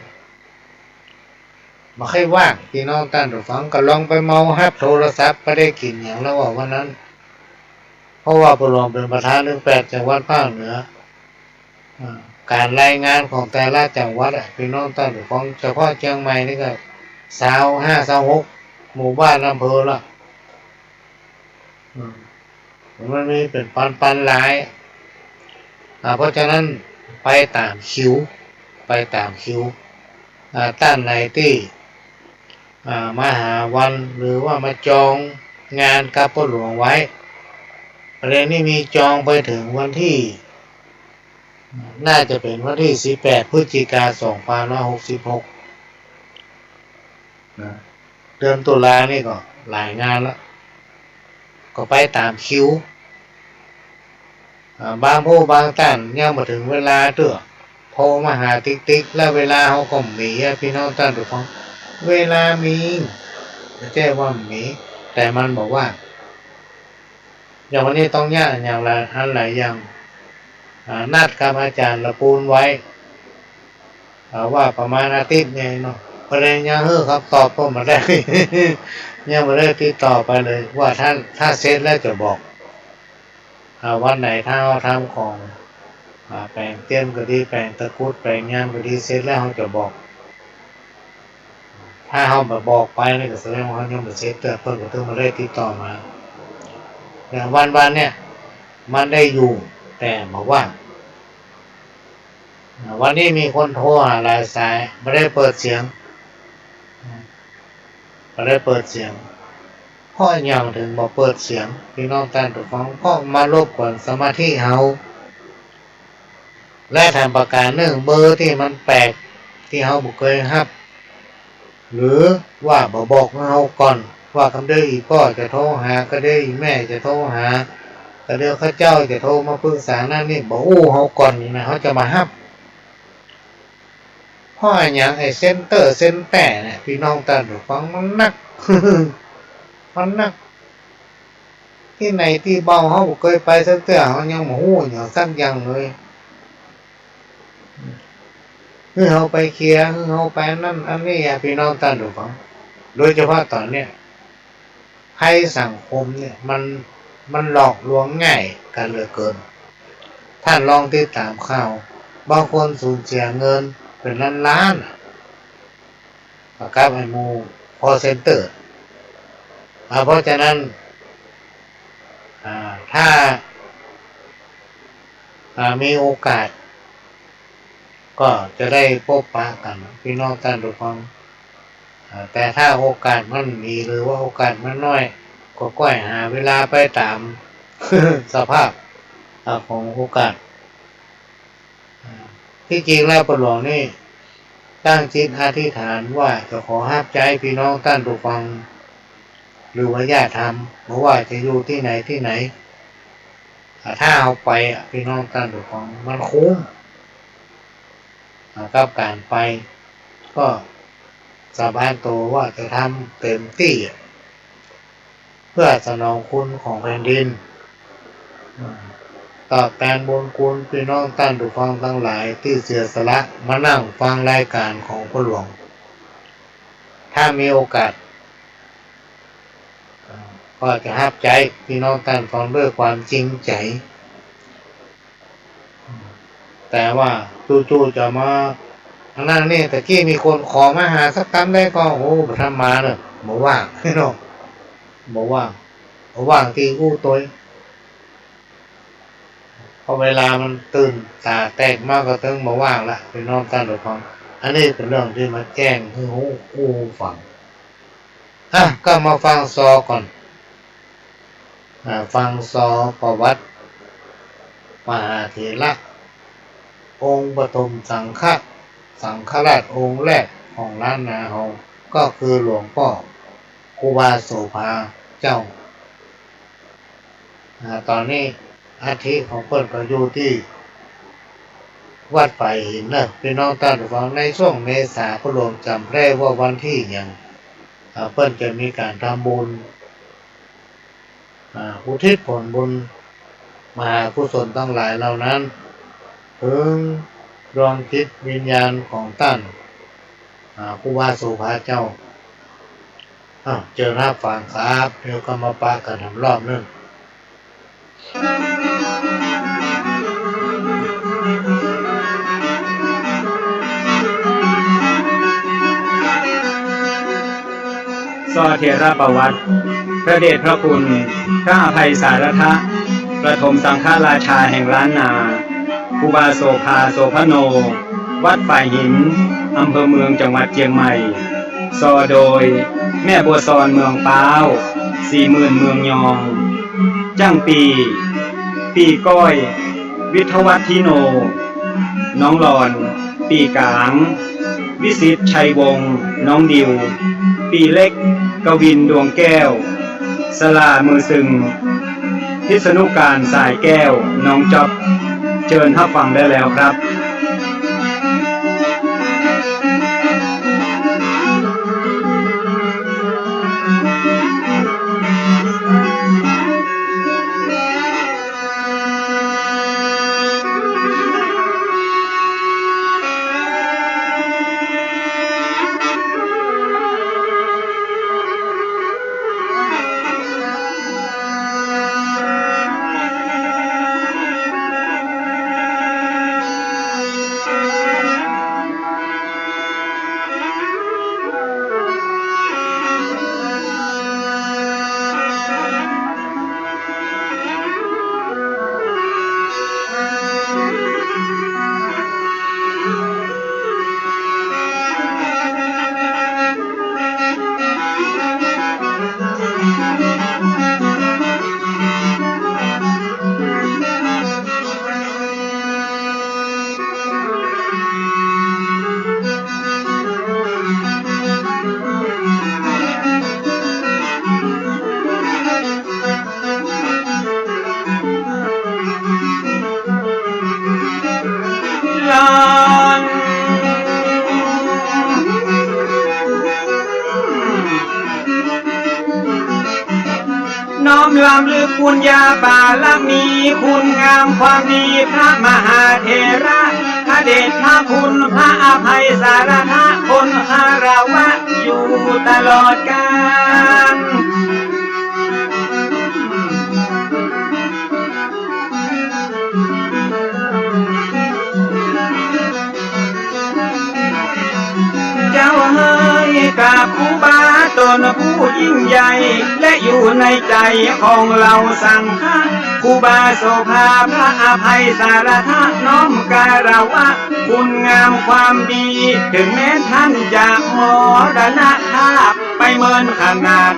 มาค่อยว่างพี่น้องท่านผู้ฟังก็ลองไปเมาฮับโทรศัพท์ไปได้กินอย่างแล้วว่าวันนั้นเพราะว่าผู้รองเป็นประธานเรื่อง8จังหวัดภาคเหนือการรายงานของแต่ละจังหวัดพี่น้องท่านผู้ฟังเฉพาะเชียงใหม่นี่ก็25-26หมู่บ้านอำเภอละมันมีเป็นปันหลายเพราะฉะนั้นไปตามคิวต้านไหนที่มาหาวันหรือว่ามาจองงานกับพ่อหลวงไว้ประเด็นนี้มีจองไปถึงวันที่น่าจะเป็นวันที่18พฤศจิกายน2566เดือนตุลานี่ก็หลายงานแล้วก็ไปตามคิว บางผู้บางท่านยังมาถึงเวลาเถอะโทรมาหาติ๊กแล้วเวลาเขาก็มีพี่น้องท่านผู้ฟังเวลามีไม่ใช่ว่ามีแต่มันบอกว่าอย่างวันนี้ต้องย่างอย่างไรอันหลายอย่างนัดกับอาจารย์ละปูนไว้ว่าประมาณอาทิตย์ไงเนาะประเด็นยังครับตอบก็มาได้ ยังไม่ได้ติดต่อไปเลยว่าท่านถ้าเสร็จแล้วจะบอกวันไหนถ้าเราทำของแปลงเตี้ยมก็ดีแปลงตะกุดแปลงยามก็ดีเสร็จแล้วเขาจะบอกถ้าเขาแบบบอกไปนี่ก็แสดงว่าเขายังไม่เสร็จแต่เพิ่นก็ต้องมาได้ติดต่อมาอย่างวันเนี่ยมันได้อยู่แต่บอกว่าวันนี้มีคนโทรหาหลายสายไม่ได้เปิดเสียงไม่ได้เปิดเสียงเพราะอย่างถึงบอกเปิดเสียงพี่น้องท่านผู้ฟังเพราะมารบกวนสมาธิเขาและทำประการหนึ่งเบอร์ที่มันแปลกที่เขาบุเคยฮับหรือว่าบอกเราก่อนว่าคำเดียวอีพ่อจะโทรหาก็ได้อีแม่จะโทรหาก็เดียวข้าเจ้าจะโทรมาปรึกษานั่นนี่บอกเขาก่อนนี่นะเขาจะมาฮับเพราะอย่างไอ้เซนเตอร์เซนแต่เนี่ยพี่น้องท่านผู้ฟังมันนัก มันนักที่ไหนที่เบาเขาเคยไปสักเตื้อเขายังหูอย่างสักอย่างเลยคือเขาไปเคลียร์คือเขาไปนั่นอันนี้พี่น้องท่านผู้ฟังโดยเฉพาะตอนเนี้ยภัยสังคมเนี่ยมันหลอกลวงง่ายกันเหลือเกินท่านลองติดตามข่าวบางคนสูญเสียเงินเป็นล้านประกับไอ้มูพอเซ็นเตอร์เพราะฉะนั้นถ้ามีโอกาสก็จะได้พบปะกันพี่น้องท่านผู้ฟังแต่ถ้าโอกาสมันมีหรือว่าโอกาสมันน้อยก็ก้อยหาเวลาไปตาม สภาพของโอกาสที่จริงแล้วปหลวงนี่ตั้งจิตอธิษฐานว่าจะขอห้ามใจพี่น้องท่านผู้ฟังหรือว่าญาติธรรมเพราะว่าจะอยู่ที่ไหนถ้าเอาไปพี่น้องท่านผู้ฟังมันคุ้มกับการไปก็สาบานตัวว่าจะทำเต็มที่เพื่อสนองคุณของแผ่นดินตอบแทนบุญคุณพี่น้องท่านผู้ฟังทั้งหลายที่เสียสละมานั่งฟังรายการของพ่อหลวงถ้ามีโอกาสก็จะฮับใจพี่น้องท่านฟังด้วยความจริงใจแต่ว่าจู่ๆจะมาอันนั้นนี่แต่กี้มีคนขอมาหาสักคำได้ก็โอ้ทำมาเนี่ยบอกว่างพี่น้องบอกว่างที่อู้ตัวพอเวลามันตื่นตาแตกมากก็ต้องมาว่างละพี่น้องท่านผู้ฟังอันนี้เป็นเรื่องที่มาแจ้งให้หูฟังก็มาฟังซอก่อนฟังซอประวัติมหาเถระองค์ปฐมสังฆราชองค์แรกของล้านนาเราก็คือหลวงพ่อครูบาโสภาเจ้าตอนนี้อาทิของเพิ่นก็อยู่ที่วัดฝ่ายหินนะพี่น้องท่านผู้ฟังในช่วงเมษาก็รวมจำได้ว่าวันที่อย่างเพิ่นจะมีการทำบุญอุทิศผลบุญมหากุศลทั้งหลายเหล่านั้นถึงดวงจิตวิญญาณของท่านครูบาโสภาเจ้าเจอหน้าฟังครับเดี๋ยวก็มาปากันทำรอบนึงซอเถระประวัติพระเดชพระคุณพระอภัยสารทะประถมสังฆราชาแห่งล้านนาครูบาโสภาโสพโนวัดฝ่ายหินอำเภอเมืองจังหวัดเชียงใหม่ซอโดยแม่บัวซอนเมืองป้าว40,000เมืองยองจ้างปีก้อยวิทวัฒทิโนน้องหลอนปีกางวิสิตชัยวงศ์น้องดิวปีเล็กกวินดวงแก้วสลามือซึง พิษณุการสายแก้วน้องจ๊อบเชิญรับฟังได้แล้วครับน้อมลำลึกบุญญาบารมีคุณงามความดีพระมหาเถระพระเดชพระคุณพระอภัยสารณะคนคารวะอยู่ตลอดกาลเจ้าเฮ้ยกราบครูบาตนผู้ยิ่งใหญ่และอยู่ในใจของเราสังฆะครูบาโสภาพระอภัยสารทะน้อมการวะคุณงามความดีถึงแม้ท่านจะมรณภาพไปเมินขนาด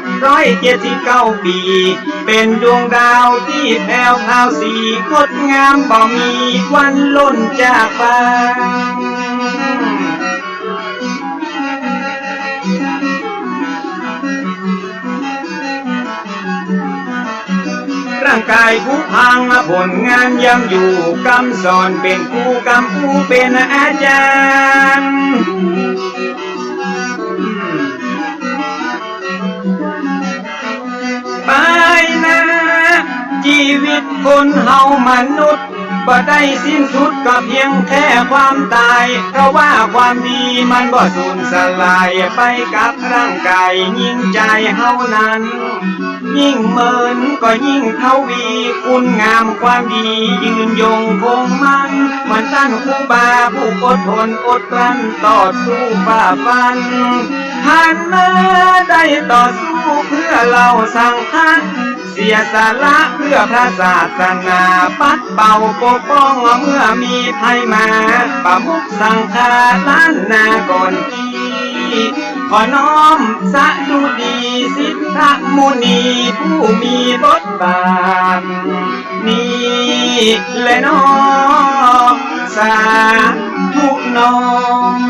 179 ปีเป็นดวงดาวที่แผ่วพราวสีงดงามบ่มีวันล่นจากฟ้าร่างกายผู้พังผลงานยังอยู่กำสอนเป็นครูกำผู้เป็นอาจารย์ไปนะชีวิตคนเฮามนุษย์บ่ได้สิ้นสุดก็เพียงแค่ความตายเพราะว่าความดีมันบ่สูญสลายไปกับร่างกายยิ่งใจเฮานั้นยิ่งเมินก็ยิ่งเท่าวีคุณงามความดียืนยงคงมันเหมือนท่านครูบาผู้อดทนอดกลั้นต่อสู้ฝ่าฟันท่านได้ต่อสู้เพื่อเราสังฆะเสียสละเพื่อพระศาสนาปัดเป่าปกป้องเมื่อมีภัยมาประมุขสังฆาล้านนาก่อนขอน้อมสะดุดีสิทธมุนีผู้มีบทบาทนี้และน้อสาธุน้อม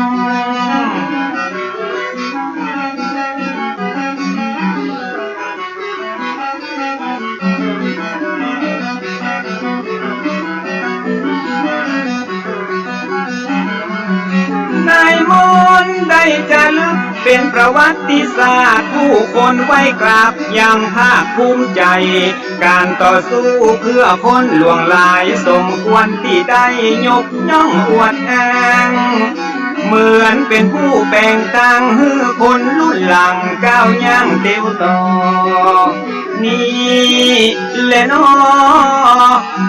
นายมนต์ได้จะลึกเป็นประวัติศาสตร์ผู้คนไว้กราบอย่างภาคภูมิใจการต่อสู้เพื่อคนหลวงหลายสมควรที่ได้ยกย่องอวดอ้างเหมือนเป็นผู้แบ่งตังให้คนรุ่นหลังก้าวย่างเตียวต่อนี่แหละน้อ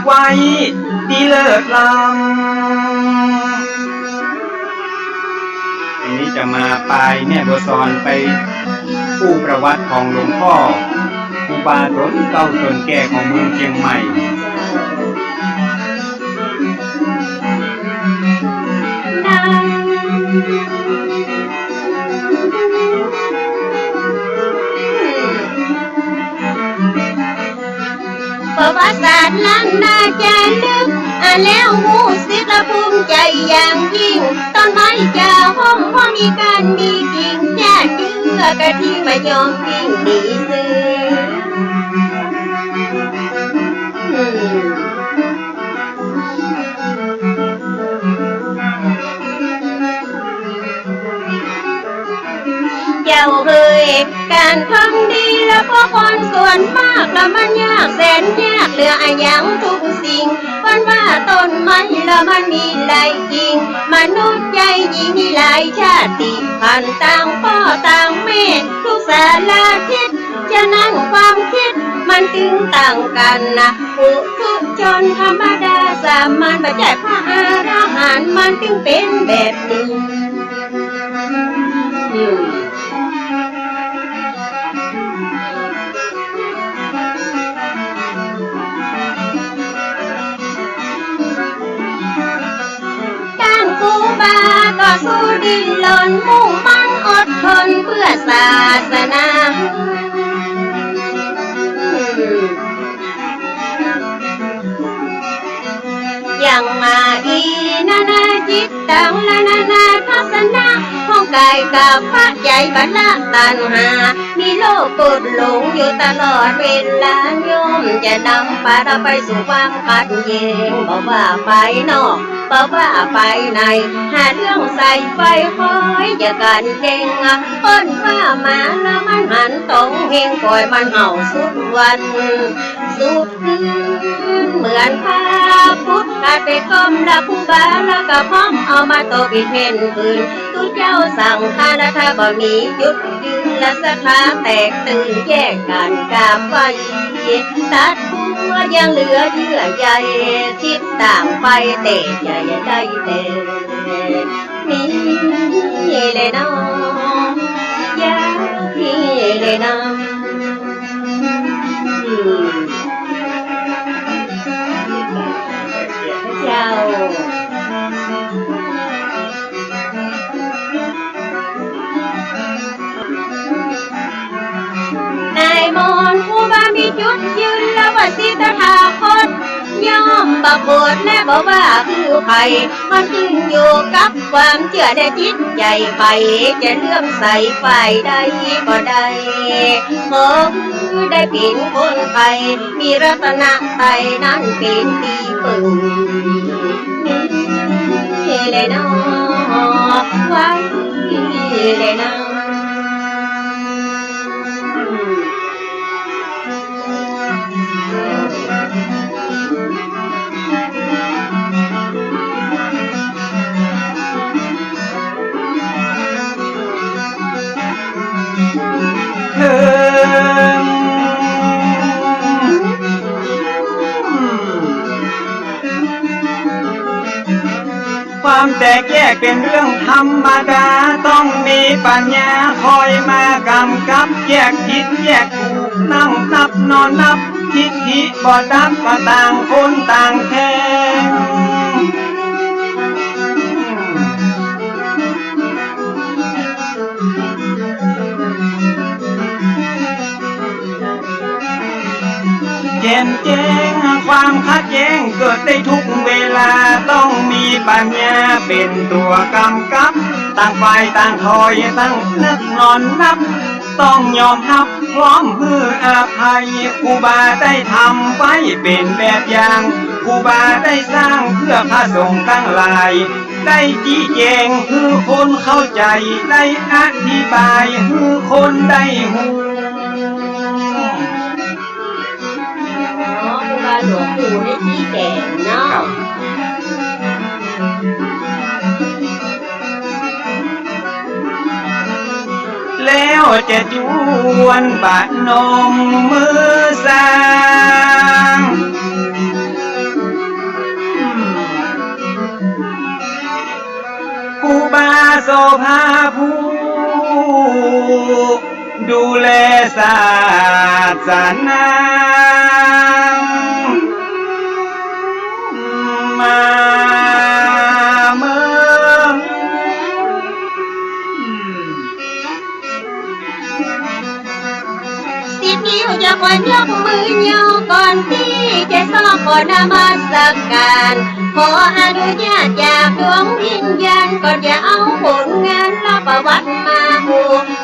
ไว้ดีเลิศล้ำนี้จะมาปลายเนี่ยตัวสอนไปผู้ประวัติของหลวงพ่อครูบาตนเก่าตนแก่ของเมืองเชียงใหม่ประวัติศาสตร์ล้านนาจะลึกแล้วหูสิทธิ์และภูมิใจอย่างยิ่งต้นไม้จะห้องเพราะมีการมีกิ่งญาติเชื่อกะทิมายอมวิ่งหนีซื้อ เจ้าเอ่ยการทำดีแล้วก็คนส่วนมากแล้วมันยากแสนยากเหลืออย่างทุกสิ่งคนว่าต้นไม้แล้วมันมีหลายกิ่งมนุษย์ใจยิ่งมีหลายชาติพันธุ์ต่างพ่อต่างแม่ทุกสารทิศฉะนั้นความคิดมันถึงต่างกันนะปุถุชนธรรมดาสามัญปัจจัยพระอรหันต์มันถึงเป็นแบบนี้ด้านครูบาก็สู้ดิ้นรนมุ่งมั่นอดทนเพื่อศาสนายังมาอีนานาจิตตังนานาทัศนะห้องกายกับพระใจบรรละตัณหามีโลกกดหลงอยู่ตลอดเวลาโยมจะนำพาเราไปสู่ความขัดแย้งบอกว่าไปนอกบอกว่าไปในหาเรื่องใส่ไฟคอยอย่ากันเก่งต้นฟ้ามาแล้วมันหันตรงเฮงปล่อยมันเห่าสุดวันสุดคืนเหมือนพระพุทธอาจไปก้มรับผู้บาแล้วก็พร้อมเอามาโตปิดเพ่นปืนทุกเจ้าสั่งคานาถ้าบ่มียุดยืนและศรัทธาแตกตื่นแยกกันกาบไฟตัดหัวยังเหลือเยื่อใยคิดต่างไปเตะใหญ่ได้เตะนี่เลยน้องยาพี่เลยน้องเจ้านายมนต์ผู้ว่ามีจุดยืนแล้วว่าสิทธาคตย่อมบักบดและบอกว่าคือใครมันขึ้นอยู่กับความเชื่อในจิตใจไปจะเลื่อมใสฝ่ายใดก็ได้ขอคือได้เป็นคนไทยมีรัตนไตรนั้นเป็นที่พึ่งเลยน้องไว้เลยน้องความแตกแยกเป็นเรื่องธรรมดาต้องมีปัญญาคอยมากำกับแยกผิดแยกถูกนั่งนับนอนนับทิฏฐิบ่ดับก็ต่างคนต่างแข่งแจ่มแจ้งความขัดแย้งเกิดได้ทุกเวลาต้องมีปัญญาเป็นตัวกำกับต่างฝ่ายต่างคอยตั้งนึกนอนนับต้องยอมรับพร้อมมืออภัยครูบาได้ทำไว้เป็นแบบอย่างครูบาได้สร้างเพื่อพระสงฆ์ทั้งหลายได้ชี้แจงคือคนเข้าใจได้อธิบายคือคนได้หูหลวงปู่ได้ชี้แจงเนาะแล้วจะจวนบาดนมมือสร้างครูบาโสภาผู้ดูแลศาสนามาเมืองสิบนิ้วจะควรยกมือยาวก่อนที่จะสอบก่อนนมัสการขออนุญาตจากดวงวิญญาณก่อนจะเอาผลงานและประวัติมา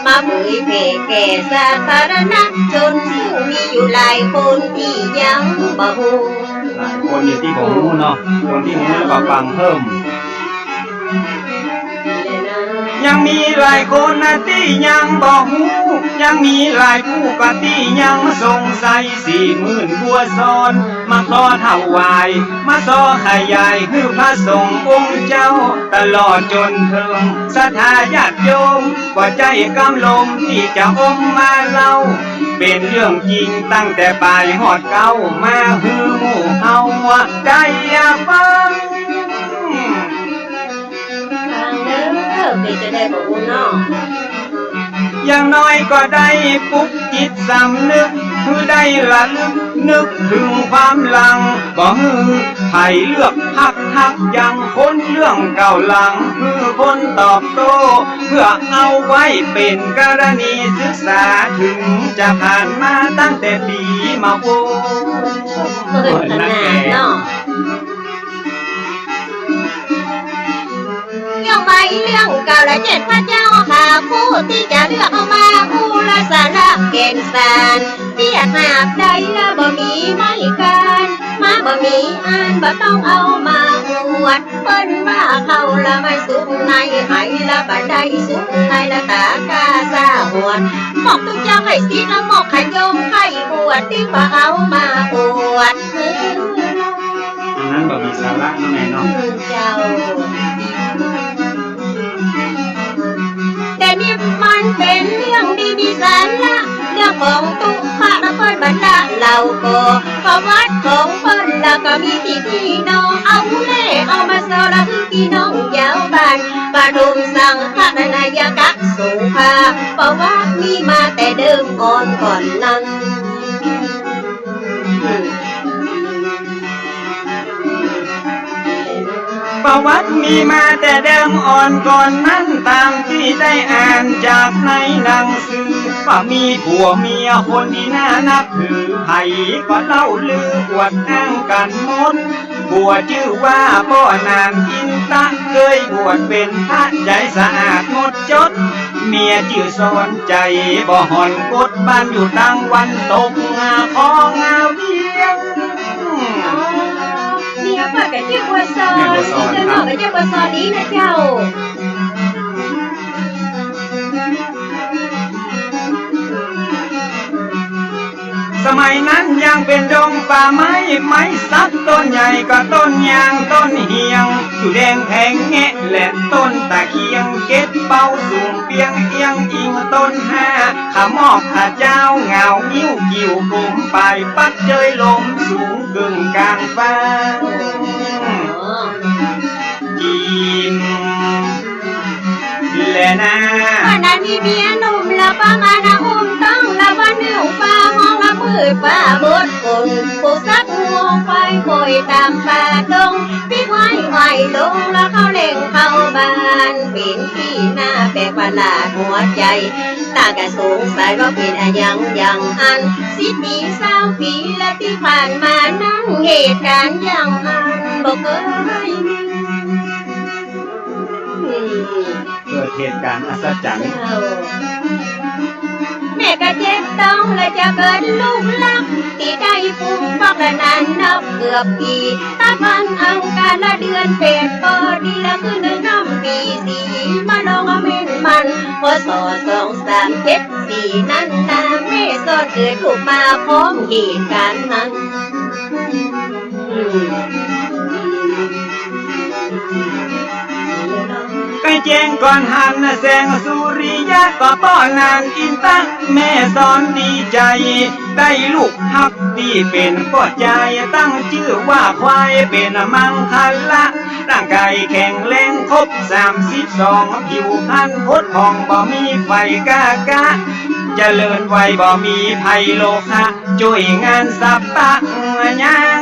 มาเผยแผ่แก่สาธารณชนซึ่งมีอยู่หลายคนที่ยังบ่ฮู้หลายคนอยู่ที่ผมรู้เนาะคนที่รู้แล้วก็ฟังเพิ่ม ยังมีหลายคนนะที่ยังบอกหูยังมีหลายผู้ก็ที่ยังสงสัย40,000บัวซ้อนมาขอถวายมาซอขยายคือพระสงฆ์องค์เจ้าตลอดจนถึงศรัทธาญาติโยมกว่าใจกำลมที่จะอมมาเล่าเป็นเรื่องจริงตั้งแต่ปลายหอดเก้ามาฮือหมู่เฮาได้ฟังจะได้บอกว่าน้องอย่างน้อยก็ได้ปลุกจิตสำนึกคือได้ระลึกนึกถึงความหลังบ่ฮือไผเลือกหักอย่างคนเรื่องเก่าหลังคือคนตอบโต้เพื่อเอาไว้เป็นกรณีศึกษาถึงจะผ่านมาตั้งแต่ปีมาโอ้ขนาดเนาะยังไม่เรื่องเก่าและ7พระเจ้าหาผู้ที่จะเลือกเอามาอุลสาระเกณฑ์สารที่หาบใดละบ่มีไม่การมาบ่มีอ่านบ่ต้องเอามาอวดเปิ้นว่าเขาละมันสุขในไหละบ่ได้สุขในละตากาซาหวดหมอกทุกเจ้าให้สิละหมอกให้โยมให้บวชที่บ่เอามาอวดอันนั้นบ่มีสาระแน่เนาะเจ้าแต่นี่มันเป็นเรื่องดีมีสาระเรื่องของตุภะและเปิ้นบรรดาเราก็ประวัติของเปิ้นแล้วก็มีพี่น้องเอาเล่เอามาสอนคือพี่น้องยาวบ้านปฐมสังฆนายกักสุภาประวัติมีมาแต่เดิมก่อนนั้นประวัติมีมาแต่เดิมอ่อนก่อนนั้นตามที่ได้อ่านจากในหนังสือว่ามีผัวเมียคนที่น่านับถือไผก็เล่าลืออวดอ้างกันหมดผัวชื่อว่าพ่อนางอินตะเคยบวชเป็นพระใจสะอาดหมดจดเมียชื่อสอนใจบ่หอนกดบ้านอยู่ทางวันตกของเวียงเนี่ยพ่อกับเจ้าบัวซอนเจ้าหน่อกับเจ้าบัวซอนนี้นะเจ้าสมัยนั้นยังเป็นดงป่าไม้สักต้นใหญ่ก็ต้นยางต้นเฮียงอยู่แดงแทงแงะและต้นตะเคียงเก็ดเป้าสูงเปียงเอียงอิงต้น5ขามอกขาเจ้าเงานิ้วกิ่วกลุ่มปลายปักเจยลมสูงกึ่งกลางฟ้ายิ้มและนาวันนั้นมีเมียหนุ่มละป้ามานาอุ้มต้องละวันหนึ่งฟ้าห้องละมืดฟ้าบดคนผู้ซักงวงไฟคอยตามป่าดงพี่ไว้ลงแล้วเขาเล่งเข้าบ้านเป็นที่หน้าแปลกประหลาดหัวใจตากระสงสัยว่าเป็นอย่างอัน10 ปี20 ปีและที่ผ่านมานั้นเหตุการณ์อย่างอันบ่เคยเกิดเหตุการณ์อัศจรรย์แม่ก็เจ็บต้องและจะเกิดลูกลักที่ได้ฟุ้งฟักและนานนับเกือบปีตาพันอังการละเดือนเป็ดก็ดีละคือ1 ปี4มาลองเม่นมันพอสอ2 3 7 4นั้นนาแม่สอนเกิดลูกมาพร้อมเหตุการณ์นั้นไปแจ้งก่อนหันแสงสุริยะก็ป้อนนางอินตะแม่สอนดีใจได้ลูกฮักที่เป็นพ่อใจตั้งชื่อว่าควายเป็นมังคละร่างกายแข็งแรงครบ32ผิวพรรณพดผ่องบ่มีไฟกากะเจริญไวบ่มีภัยโลหะช่วยงานสับปะยาง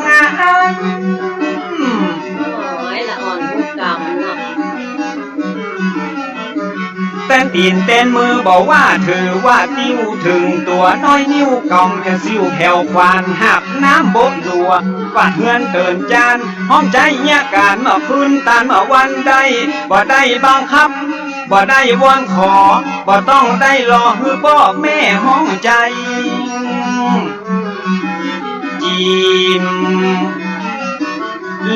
เต้นตีนเต้นมือบอกว่าถือว่าติ้วถึงตัวน้อยนิ้วกองแผ่วซิวแผ่วควานหับน้ำบดดัวกวาดเงินเตินจานห้องใจเงียการมาพื้นตานมาวันใดบ่ได้บังคับบ่ได้วอนขอบ่ต้องได้รอคือพ่อแม่ห้องใจยิ้ม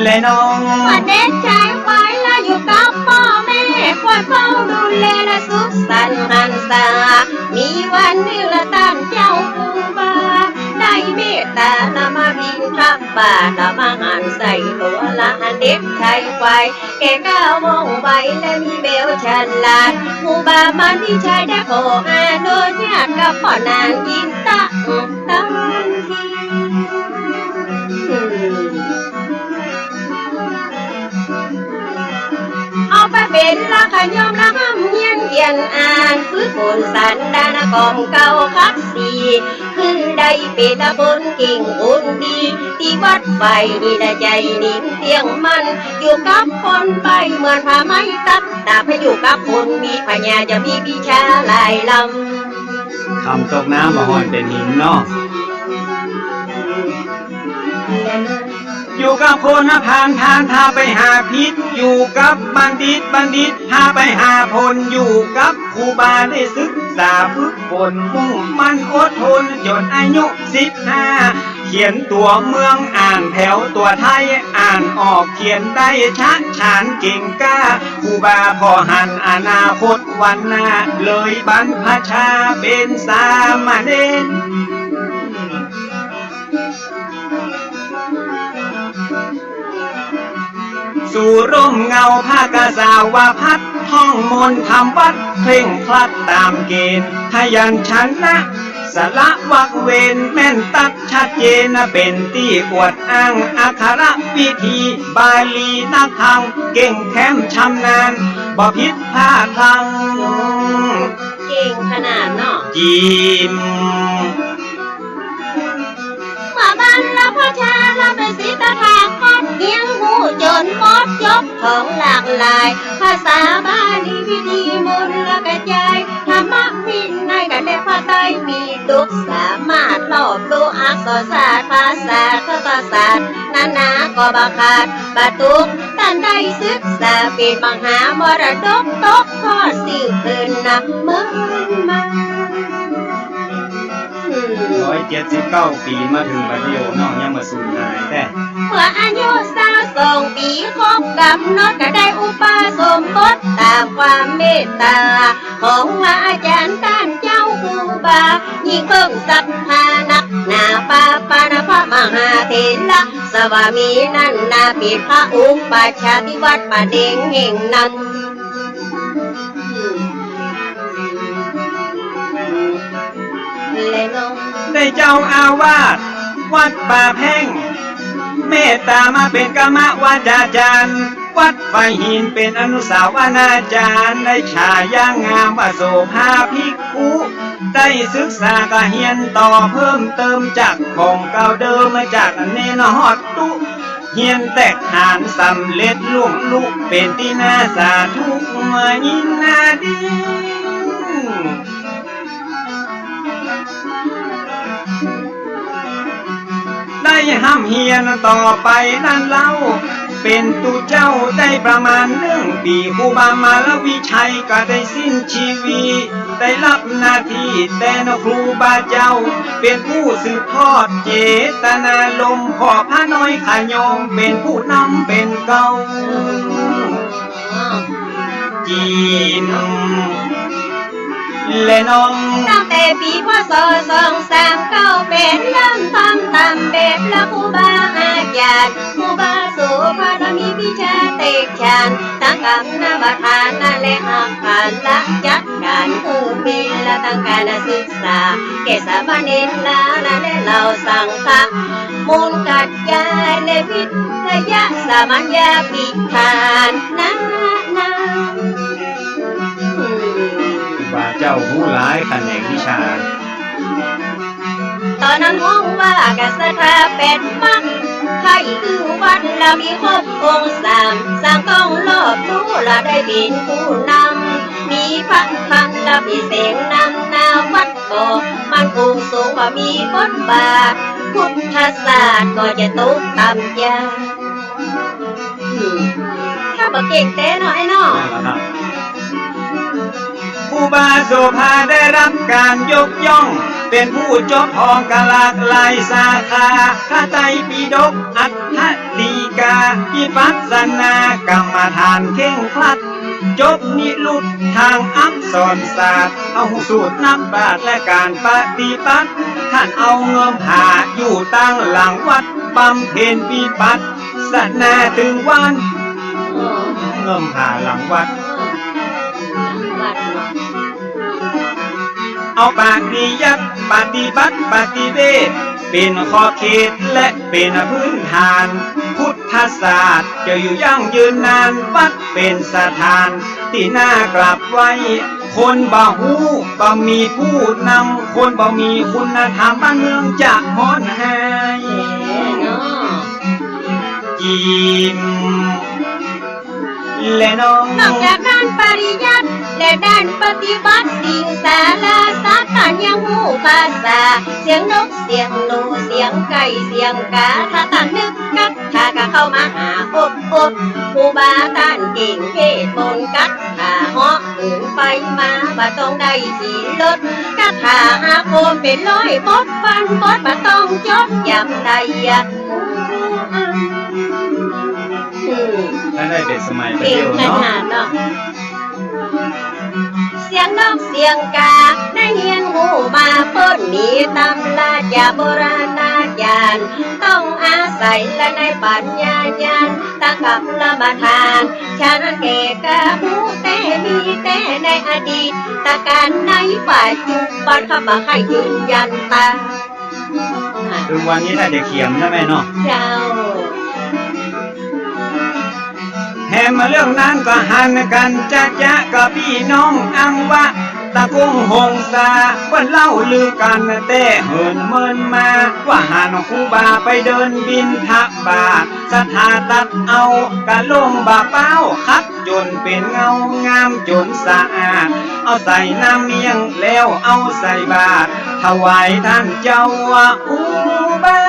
และน้องวันเด็กชายไปแล้วอยู่กับพ่อแม่คอยเฝ้าดูแล สุขสันต์หันษามีวันหนึ่งละท่านเจ้าครูบาได้เมตตานำมาบินทับบาตรมาหันใส่ตัวละเด็กชายควายแก่ก้าวมองใบและมีเบลฉลาดครูบามันที่ชายได้ขออาโดยญาติกับพ่อนางยินตังทีเอาไปเป็นละขยมละห้ำเฮียนเขียนอ่านฟื้นฝนสันดานกองเก่าคักสีคือได้เป็นตะบนเก่งคนดีที่วัดไฟนี่นะใจนิ่งเตียงมันอยู่กับคนไปเหมือนผ้าไม้ตัดดาบให้อยู่กับคนมีปัญญาจะมีวิชาหลายลำคำตกน้ำมาหอนเป็นหินเนาะอยู่กับคนผ่านพาไปหาพิษอยู่กับบัณฑิตพาไปหาผลอยู่กับครูบาได้ศึกษาฝึกฝนมุ่งมั่นอดทนจนอายุ15เขียนตัวเมืองอ่านแถวตัวไทยอ่านออกเขียนได้ชัดฉานเก่งกล้าครูบาพอหันอนาคตวันหน้าเลยบรรพชาเป็นสามเณรสู่ร่มเงาผ้ากาสาวาพัดท่องมนต์ทำวัดเคร่งครัดตามเกณฑ์ขยันชนะสละวักเวนแม่นตัดชัดเจนเป็นที่อวดอ้างอักขระวิธีบาลีนักทางเก่งแถมชำนาญบ่ผิดพลาดพลังเก่งขนาดเนาะจีมมาบ้านละพ่อชาละเป็นศิษย์ทางคดเอียงหูจนหมดยกของหลากหลายภาษาบาลีวิธีมนต์ละกระจายธรรมะวินัยกันได้พระไตรปิฎกสามารถรอบรู้อักษรศาสตร์ภาษาคตศาสตร์นานาก็บังคับบรรทุกท่านได้ศึกษาเป็นมหามรดกตกทอดสืบเพิ่นนับเมื่อมา179 ปีมาถึงบัดเดียวน้องยังมาสูญหายแต่เมื่ออายุ22 ปีครบกำหนดก็ได้อุปสมบทตามความเมตตาของอาจารย์ท่านเจ้าครูบายิ่งเพิ่มศรัทธานักหนาปาปานะพระมหาเถระสวามีนันนาปิพระอุปชาติวัดป่าเด้งแห่งนั้นได้เจ้าอาวาสวัดป่าแพ่งเมตตามาเป็นกรรมวาจาจารย์วัดไฟหินเป็นอนุสาวนาจารย์ได้ฉายางามอโศภาภิกขุได้ศึกษากะเฮียนต่อเพิ่มเติมจากของเก่าเดิมมาจากเนนฮอดตุเฮียนแตกหานสำเร็จล่วงลุกเป็นที่น่าสาธุมายินนาดีได้ห้ำเฮียนต่อไปนั่นเล่าเป็นตุเจ้าได้ประมาณ1 ปีครูบามาลวิชัยก็ได้สิ้นชีวิตได้รับหน้าที่แต่นครูบาเจ้าเป็นผู้สืบทอดเจตนาลมขอพระน้อยขยมเป็นผู้นำเป็นเก่าจีนและน้องตั้งแต่ปีพศ239เป็นเริ่มทำตามแบบละครูบาอาจารย์ครูบาโสภามีวิชาเตกชานตั้งกรรมนบัทานนั่นและหักผ่านละจัดการมีละตั้งการศึกษาแก่สามเณรละและเราสังฆะมูลกัดยายและวิทยาสามัญญาภิธานนาว่าเจ้าผู้หลายแขนงวิชาตอนนั้นมองว่าการศรัทธาเป็นมักใครคือวัดเรามีครบองค์3สร้างกองรอบรู้ละได้เป็นผู้นำมีพระพันละมีเสียงนำนาวัดก็มันคงสูงกว่ามีบทบาทพุทธศาสตร์ก็จะตกต่ำยาถ้าบอกเก่งแต่น้อยน้อครูบาโสภาได้รับการยกย่องเป็นผู้จบทองกะหลากหลายสาขาพระไตรปิฎกอัฏฐดีกาวิปัสสนากรรมฐานเข่งครัดจบนิรุตทางอักษ สอนศาสตร์เอาสูตรนักปราชญ์และการปฏิบัติท่านเอาเงิมหาอยู่ตั้งหลังวัดบำเพ็ญวิปัสสนาถึงวันเงิมหาหลังวัดเอาปฏิยัติปฏิบัติปฏิเวทเป็นขอบเขตและเป็นพื้นฐานพุทธศาสตร์จะอยู่ยั่งยืนนานวัดเป็นสถานที่น่ากราบไหว้คนบ่ฮู้บ่มีผู้นำคนบ่มีคุณธรรมบ้านเมืองจะฮ้อนหายยิ้มและน้อง นอกจากด้านปริยัติและด้านปฏิบัติสิ่งสาราสัตว์ท่านยังหูภาษาเสียงนกเสียงหนูเสียงไก่เสียงกาถ้าท่านนึกกักถ้าก็เข้ามาหาอบครูบาท่านเก่งเทศบนกัดถ้าเหาะอื่นไปมาบ่ต้องได้ขี่รถกัดถ้าหาโคมเป็นร้อยบดฟันบดบ่ต้องจบยำใดถ้าได้เป็นสมัยไป เก่ง เที่ยว ขนาดเนาะเนาะเสียงนกเสียงกาได้เฮียนหูมาพ้นมีตำราจาโบราณญาณต้องอาศัยและในปัญญาญาณตะกับละบทานฉันเกกะหูแต่มีแต่ในอดีตตะการในปัจจุบันเข้ามาให้ยืนยันตา ถึงวันนี้ถ้าจะเขียมนะแม่เนาะ เจ้าแห่มาเรื่องนั้นก็หันกันจะกับพี่น้องอังวะตะกุ้งหงสาเปิ้นเล่าลือกันแต่เหินเมินมาว่าหันครูบาไปเดินบินทบาทสถาตัดเอากะลงบาเป้าคัดจนเป็นเงางามจนสะอาดเอาใส่น้ำเมียงแล้วเอาใส่บาตรถวายท่านเจ้าอุบา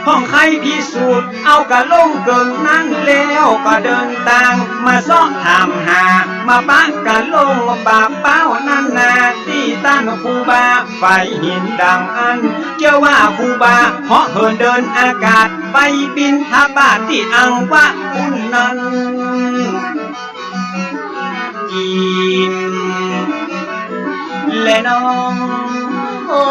ห้องใครพิสูจน์เอากะลงเกินนั้นแล้วก็เดินทางมาซ้อถามหามาปะกะลงบาเป้านั่นนาที่ตั้นครูบาไฟหินดังอันเจ้าว่าครูบาเหาะเหินเดินอากาศไปบินทบาทที่อังวะคุณนั้นยิ้มและน้องโอ้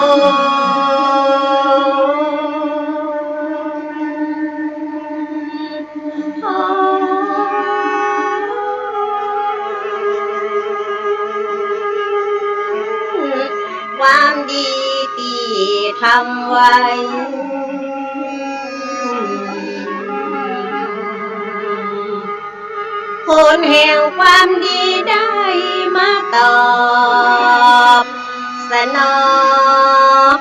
ความดีที่ทำไว้ผลแห่งความดีได้มาตอบสนอง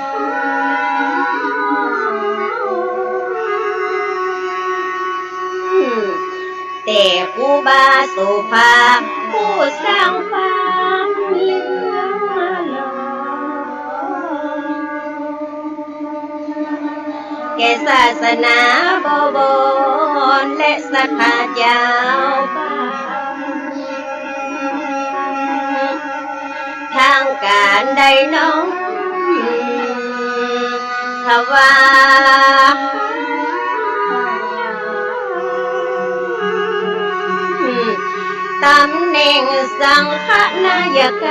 แต่ครูบาโสภาผู้สร้างความเลื่อมล้ำแก่ศาสนาบวรและศรัทธาเจ้าบ้านทางการใดน้องทว่าตำแหน่งสังฆนายก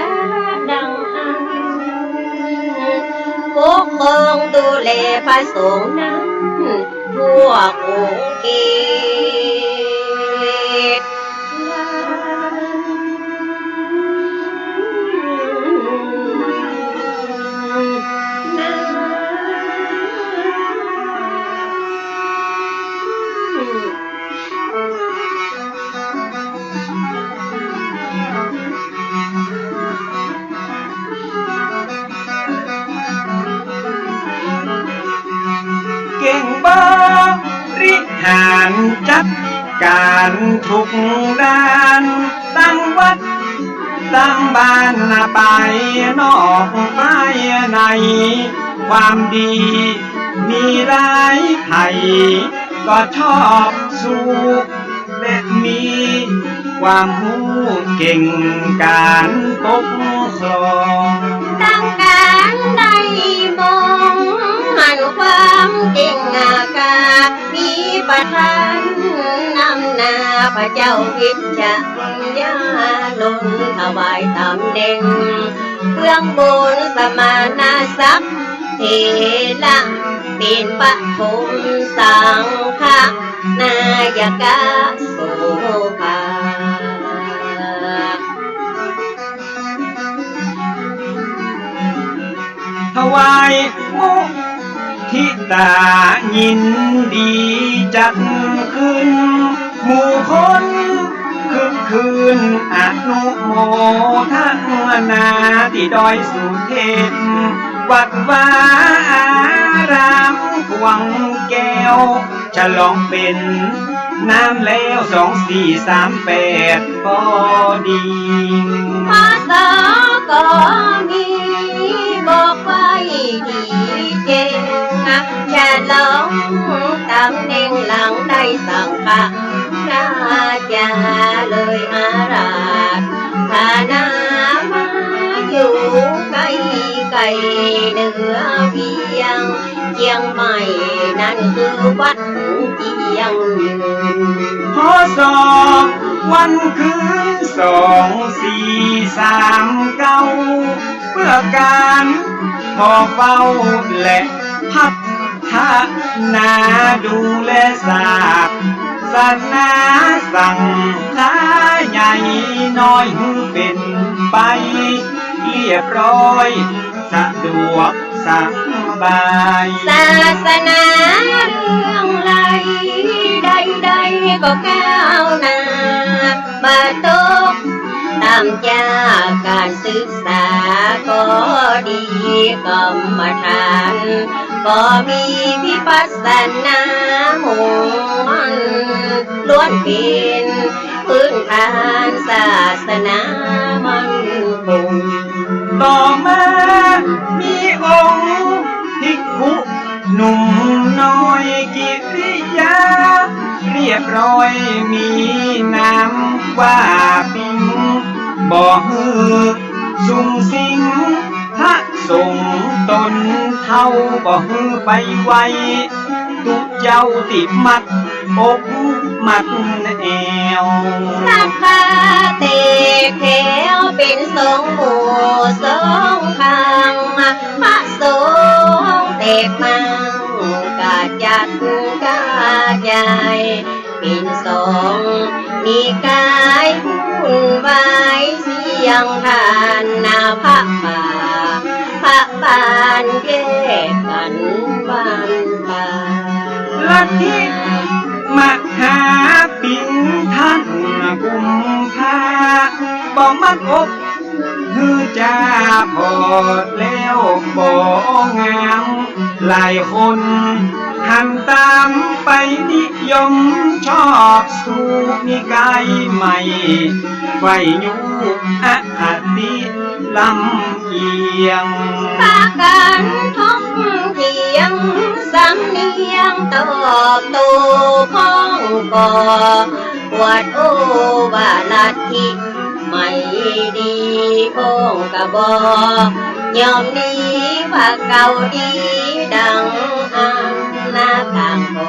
ดังอันปกครองดูแลพระสงฆ์นั้นทั่วกรุงเทพเก่งบริหารจัดการทุกด้านตั้งวัดตั้งบ้านไปนอกไปในความดีมีหลายไผ่ก็ชอบสู้และมีความรู้เก่งการปกครองตั้งการใดมองหันความเก่งกามี ประทานนำนาพระเจ้าพิจยาลงถวายตำแหน่งเครื่องบุญสมานาศักดิ์เทระเป็นปฐมสังฆนายกาโสภาถวายมุทิตายินดีจัดขึ้นหมู่คนคึกคืนอนุโมทนาที่ดอยสุเทพวัดวาอารามกวางแก้วฉลองเป็นน้ำแล้ว2438พอดีภาษาก็มีบอกไว้ดีเจงฉลองตำแหน่งหลังได้สั่งพระราชาเลยอาราธนามาอยู่ไกลไกลเหนือเวียงเชียงใหม่นั่นคือวัดเจียงยืนพศวันคืน2439เพื่อการพอเฝ้าและพัฒนาดูแลศาสนาสั่งค้าใหญ่น้อยหือเป็นไปเรียบร้อยสะดวกสบายศาสนาเรื่องไรใดๆก็ก้าวหน้ามาตกตามจากการศึกษาก็ดีกรรมฐานก็มีวิปัสสนามุ่งมั่นล้วนเป็นพื้นฐานศาสนามั่นคงต่อมามีองค์ภิกขุหนุ่มน้อยกิริยาเรียบร้อยมีนามว่าปิงบ่ฮือสุงสิงพระสงฆ์ตนเท่าบ่ฮือไปไวตุเจ้าติดมัดอกมัดแอวสักขาเตแถวเป็นสงฆ์หมู่สงฆ์ทางพระสงฆ์เตกมังกาจัดกาใหญ่เป็นสงฆ์มีกายหุ่นไว้เสียงทานนาพระป่าพระบานแยกกันบ้านป่าลัทธิมหาปิ่นท่านกุมภาบ่มักอกคือจะพอดแล้วบ่งามหลายคนหันตามไปนิยมชอบสู่นิกายใหม่ไฟยุอติลำเอียงพากันทบเถียงสำเนียงตอบโต้พ้องก่อปวดโอว่าลัทธิไม่ดีพงกะบอกยอมนี้ว่าเก่าดีดังอันนาทางบ่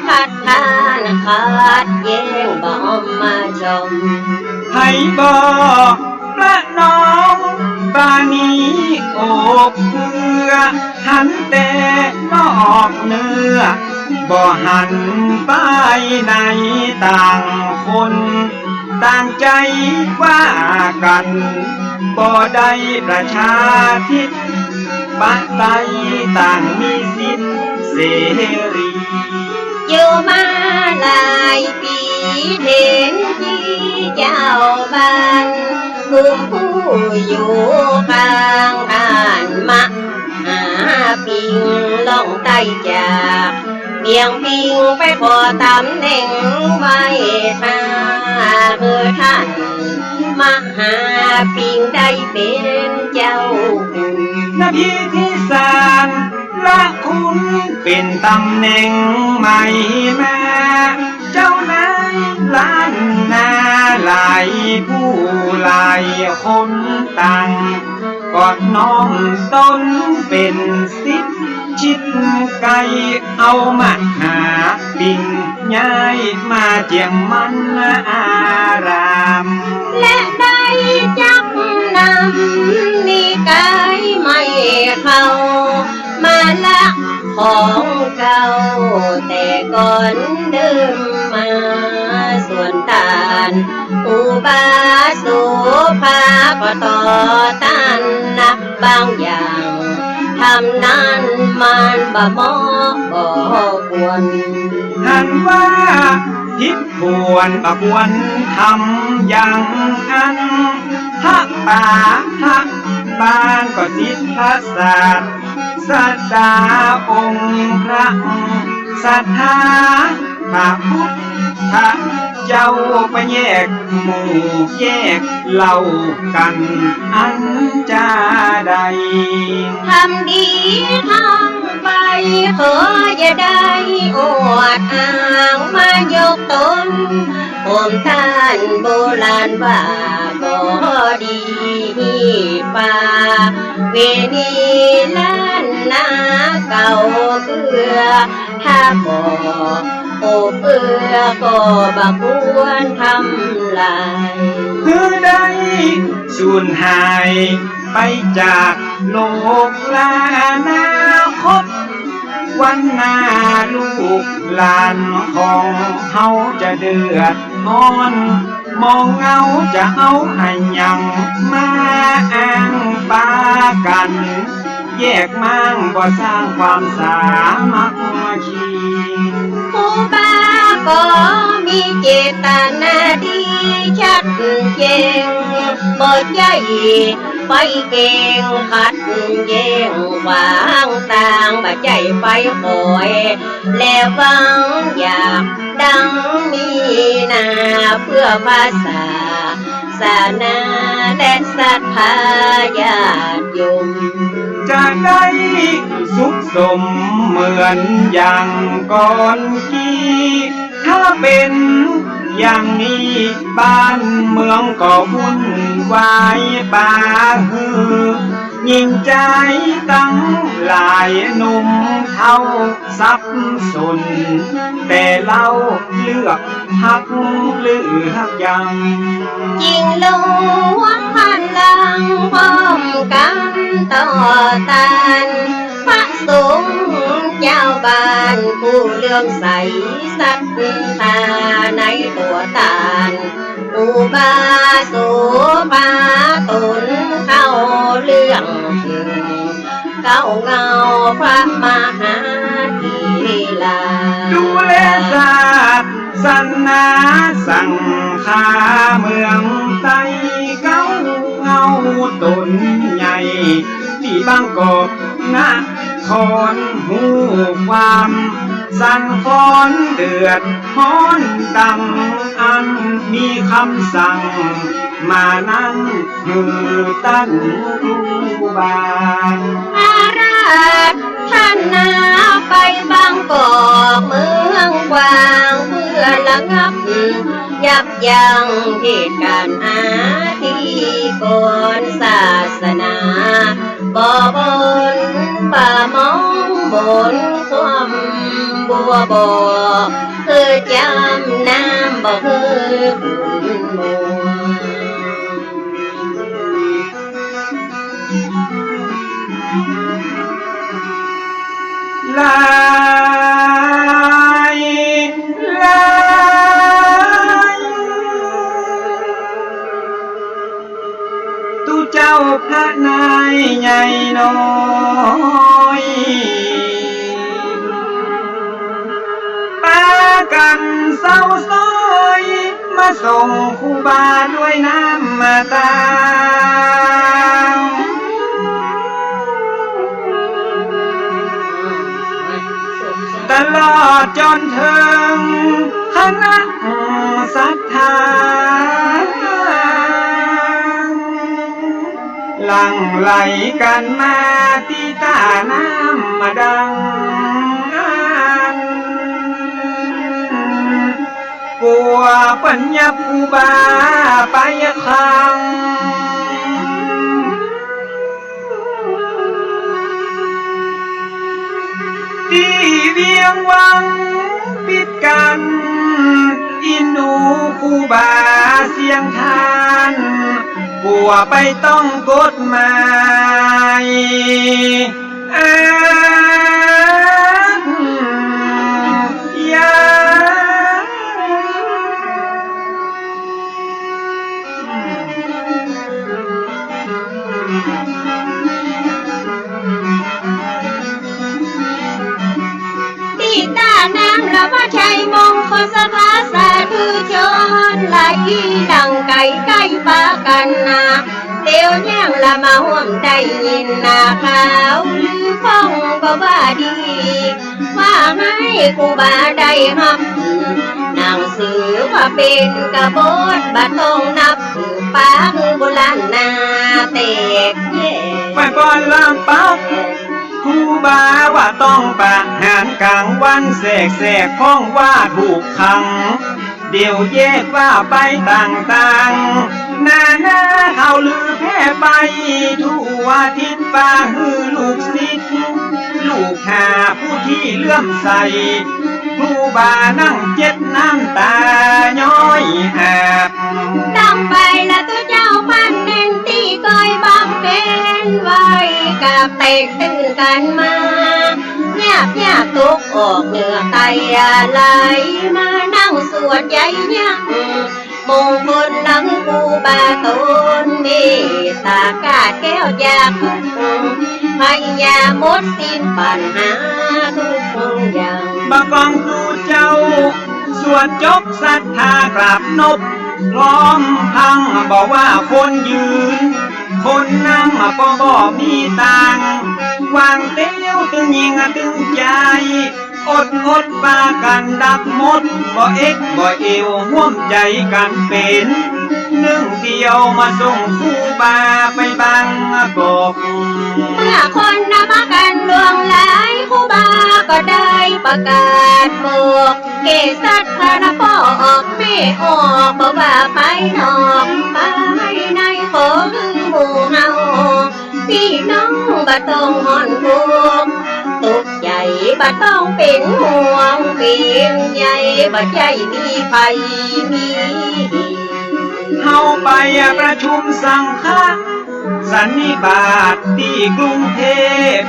พัดทานขาดแย้งบ่มาชมให้บอกประน้องบานีอกเพื่อหันแต่นอกเนื้อบ่หันไปในต่างคนต่างใจว่ากันบ่ได้ประชาธิปไตยต่างมีสิทธิเสรีอยู่มาหลายปีเห็นที่เจ้าบ้านกลุ่มผู้อยู่ข้างบ้านมาหาปิงล่องใต้จากเบี่ยงปิงไปขอตำแหน่งไว้ท่าเมื่อท่านมาหาปิงได้เป็นเจ้านาพิธีสารละคุณเป็นตำแหน่งใหม่มาเจ้านายล้านนาหลายผู้หลายคนต่างกอดน้อมตนเป็นศิษย์ ชิดไกลเอามาหาปิ่งย้ายมาเจียงมันอาราม และได้จักนำนิกายไม่เข้ามาละของเก่าแต่ก่อนเดิมมาส่วนตานอุบาสุภาก็ต่อต้านนะบางอย่างทำนั้นมันบ่เหมาะบ่ควร หันว่าทิพควรประควรทำอย่างอันถ้าป่าถ้าบ้านก็สิทธศาสตร์สัตดาองค์พระศรัทธาพระพุทธเจ้าไปแยกหมู่แยกเล่ากันอันจะใด ทำดีทำไปขออย่าได้อวดอ้างมายกตนผมท่านโบราณว่าบ่ดีป่าเวนีล้านนาเก่าเบื่อถ้าบ่โอ้เบื่อก็บ่ควรทำลาย คือได้สูญหายไปจากโลกลาอนาคตวันหน้าลูกหลานของเฮาจะเดือดร้อนมองเงาจะเอาให้ยังมาอ้างปากัน แยกมั่งบ่สร้างความสามัคคี ผู้บ้าก็มีเจตนาดีชัดเจนบ่ใจไปเก่งขัดแย้งวางต่างบ่ใจไปคอยแล้วฟังอยากดังมีนาเพื่อภาษาศาสนาและศรัทธาญาติโยม จะได้สุขสมเหมือนอย่างก่อนกี้ถ้าเป็นอย่างนี้บ้านเมืองก็วุ่นวายป่าฮือยิ่งใจตั้งหลายหนุ่มเท่าสับสนแต่เราเลือกหักเลือกยัง ยิงลวงพันลังพร้อมกันต่อต้านพระสงฆ์เจ้าบ้านผู้เลื่อมใสศรัทธาในตัวตานอุบาสุภาตนเข้าเรื่องถึงเก้าเงาพระมหาธีลา ดูแลศาสนาสังฆาเมืองไต้เก้าเงาตนใหญ่ที่บางกอกนะคอนหูความสั่นคลอนเดือดฮ้อนดังอันมีคำสั่งมานั่งหือตั้นรูบาน อาราธนาไปบางกอกเมืองกวางเพื่อระงับยับยั้งเหตุการณ์อาธิกรศาสนาบ่บนป่ามองบนความบัวบ่คือจำน้ำบ่คือขุนมัว ลายลายตู้เจ้าพระนายใหญ่น้อยปากันเศร้าซอยมาส่งครูบาด้วยน้ำมาตาตลอดจนถึงคณะศรัทธาหลั่งไหลกันมาที่ตาน้ำมาดังปัวปัญญาภูบาไปคัง ที่เวียงวังปิดกันอินดูคูบาเสียงทานบัวไปต้องกฎหมายยาตีตาน้ำเราว่าชัยมงคลสภาสาธุชนหลายที่ดังไก่ใกล้ปากันนาเดี๋ยวย่างละมาห่วมได้ยินนาขาวลือฟองก็ว่าดีว่าให้กูบาได้หับหนังสือว่าเป็นกระบฏบัดต้องนับถือป้าคือโบราณนาเตกเย่ ไปบอนลำปักครูบาว่าต้องประหารกลางวันแสกพ้องว่าถูกขังเดี๋ยวแยกว่าไปต่างๆหน้าเขาลือแพ้ไปทั่วทิศป่าฮือลูกศิษย์ลูกหาผู้ที่เลื่อมใสครูบานั่งเจ็ดน้ำตาย้อยอาบดังไปละตัวเจ้าพันเน้นที่เคยบำเพ็ญไว้กับเตกตื่นกันมาเงียบตุกออกเหนือไตไหลมานั่งสวดใหญ่ยักมงคลนังกูบาตนเมตตากาแก้วจากทุกพยามดสิ้นปัญหาทุกอย่างบางกองดูเจ้าสวดจบศรัทธากราบนบล้อมพังบอกว่าคนยืนคนนั่งบ่มีตังวางเตี้ยวตึงยิงตึงใจอดปากันดับหมดบ่เอ็กบ่เอวห่วมใจกันเป็นหนึ่งเดียวมาส่งครูบาไปบางกอกเมื่อคนนำมากันดวงหลายครูบาก็ได้ประกาศบอกเกษัตริย์พระพ่อออกไม่ออกบอกว่าไปนอกไปในขอคือหมู่เฮาพี่น้องบ่ต้องหอนทุกข์ตกใจบ่ต้องเป็นห่วงเป็นใหญ่บ่ใจมีภัยมีเฮาไปประชุมสังฆะสันนิบาตที่กรุงเทพ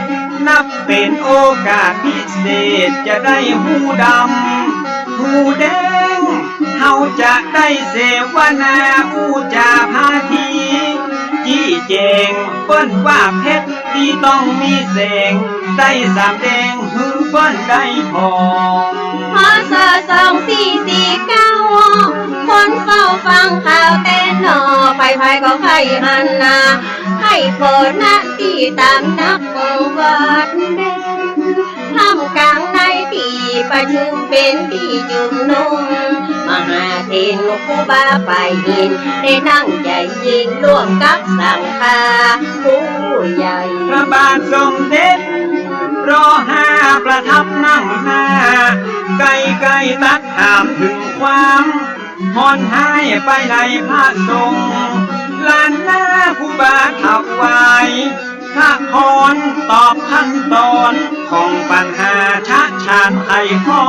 นับเป็นโอกาสพิเศษจะได้หูดำหูแดงเฮาจะได้เสวนาอูจาพาทีจี้แจงเปิ้นว่าเพชรที่ต้องมีแสงได้สามแดงหือเปิ้นได้ทองพศ2449คนเฝ้าฟังข่าวแต่หนอไฟก็ไฟอันนาให้โผล่หน้าที่ตามนักวัดเด่นทำกลางในที่ประชุมเป็นที่จุมนุมมหาเทนครูบาไปยินได้นั่งใจยินร่วมกับสังฆาผู้ใหญ่พระบาทสมเด็จร.5ประทับนั่งหน้าไกลตักถามถึงความผ่อนให้ไปในพระทรงลานหน้าครูบาถับไว้พระพรตอบขั้นตอนของปัญหาชะชานไทยพ่อ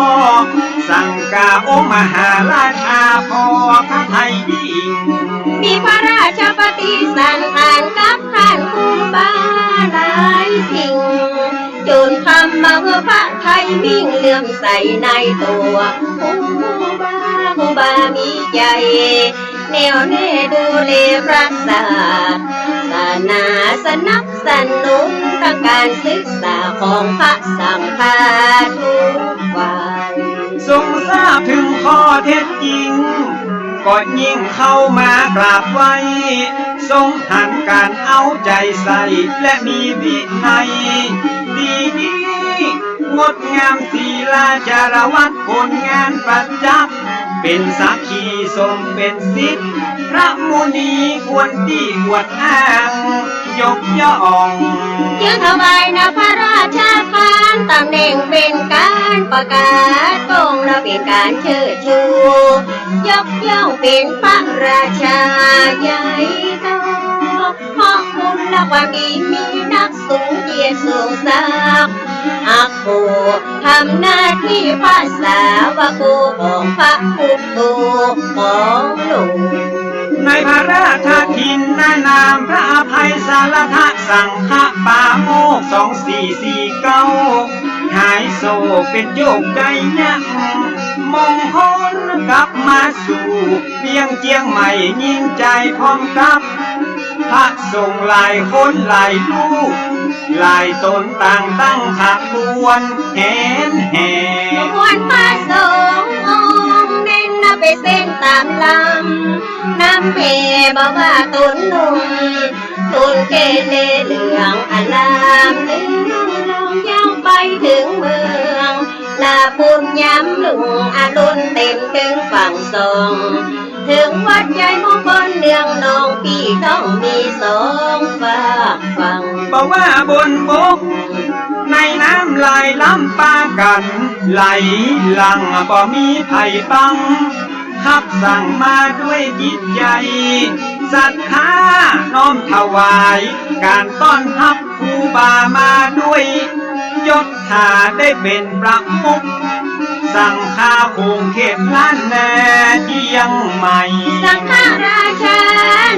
สั่งกาองค์มหาราชาพ่อพระไทยยิ่งมีพระราชปฏิสันอ่านกับท่านครูบาหลายสิ่งจนคำมาเพื่อพระไทยมิ่งเลื่อมใสในตัวครูบามีใจแนวแน่ดูแลพระศาสนาสนับสนุนทั้งการศึกษาของพระสังฆาทุกฝ่ายทรงทราบถึงข้อเท็จจริงก็ยิ่งเข้ามากราบไหว้ทรงหันการเอาใจใส่และมีวินัยดีงดงามศีลาจารวัดผลงานประจักษ์เป็นสักขีทรงเป็นศิษย์พระมุนีควรที่อวดอ้างยกย่องยังถวายนะพระราชทานตำแหน่งเป็นการประกาศตรงและเป็นการเชิดชูยกย่องเป็นพระราชาใหญ่โตเพราะคุณและความดีมีนักสูงเกียรติสูงศักดิ์ อักโกทำหน้าที่ภาษาวโกของพระพุทโธของหลวงในพระราชทินนานามพระอภัยสารทะสังฆปาโมก2449หายโศกเป็นโยกใจยักมองหนกลับมาสู่เวียงเจียงใหม่ยิ่งใจพร้อมกับพระสงฆ์หลายคนหลายลูกหลายตนต่างตั้งขบวนแห่ขบวนพระสงฆ์องค์เน้นไปเส้นตามลำน้ำเมบอกว่าตุนนุ่มตุนเกเลเหลืองอลามเลืองยาวไปถึงเมืองลาปุญย้ำลุงอรุณเต็มถึงฝั่งสองถึงวัดใหญ่มงคลเนืองนองพี่ต้องมีสองฝากฝั่งบอกว่าบนบกในน้ำไหลล้ำปากันไหลหลังบ่มีไผ่ปังขับสั่งมาด้วยจิตใจศรัทธาน้อมถวายการต้อนรับครูบามาด้วยยศถาได้เป็นประมุขสั่งข้าคงเขตล้านแน่เจียงใหม่สังฆราชา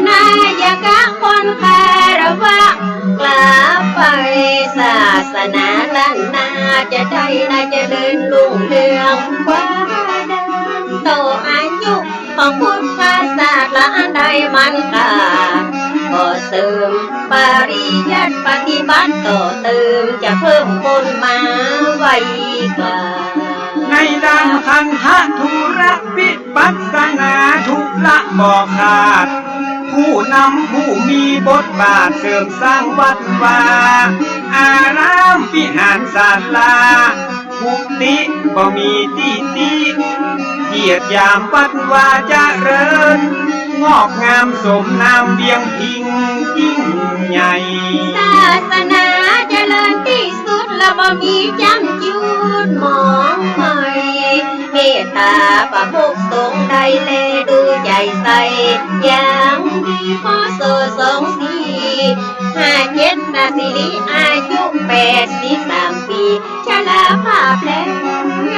นายกะคนคารวะกลับไปศาสนาล้านนาจะได้น่าเจริญรุ่งเรืองกว่าเดิมโตอายุของพุทธศาสนาใดมันกาก็เสริมปริยัติปฏิบัติต่อเติมจะเพิ่มคนมาไว้กว่าในด้านคันธธุระวิปัสสนาทุละบ่ขาดผู้นำผู้มีบทบาทเสริมสร้างวัดวาอารามวิหารศาลาภูติบ่มีที่ติเกียรติยามวัดวาเจริญงอกงามสมนามเวียงพิงยิ่งใหญ่ศาสนาเจริญที่สุดและบ่มีจำจุดมองไม่เมตตาประมุขสงฆ์ใดแลดูใจใสอย่างดีพอโซ2457นาสิริอายุ83ปีชราภาพแล้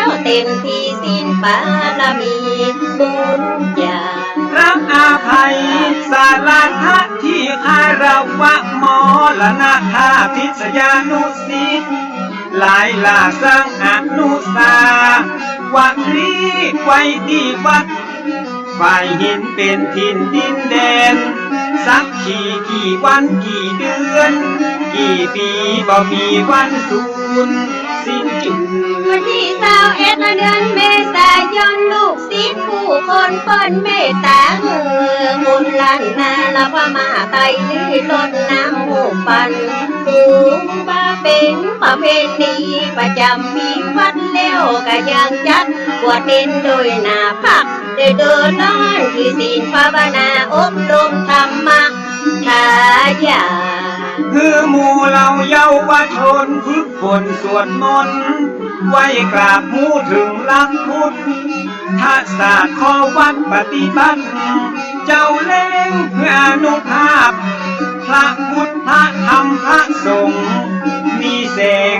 วเต็มที่สิ้นบารมีบุญญารับอาภัยสารทะที่คารวะมรณะธาพิษยานุสิทธิ์หลายลาสร้างอนุสาวัดรีไว้ที่วัดฝ่ายหินเป็นถิ่นดินแดนสักกี่วันกี่เดือนกี่ปีบ่มีวันสูญสิ้นจุดวันที่21เดือนเมษายนลูกศิษย์ผู้คนเปิ้นเมตตาบุญล้านนาละพมาไตลื่นลดน้ำหูปันหูบาเป็นประเพณีประจำปีวัดแล้วก็ยังจัดบวชเน้นโดยหน้าพักเดินนอนคือศีลภาวนาอบรมธรรมะทายาคือหมู่เราเยาวชนฝึกฝนสวดมนต์ไว้กราบหูถึงหลักพุทธศาสตร์ข้อวัดปฏิบัติเจ้าเล่งเพื่ออนุภาพพระพุทธธรรมพระสงฆ์มีแสง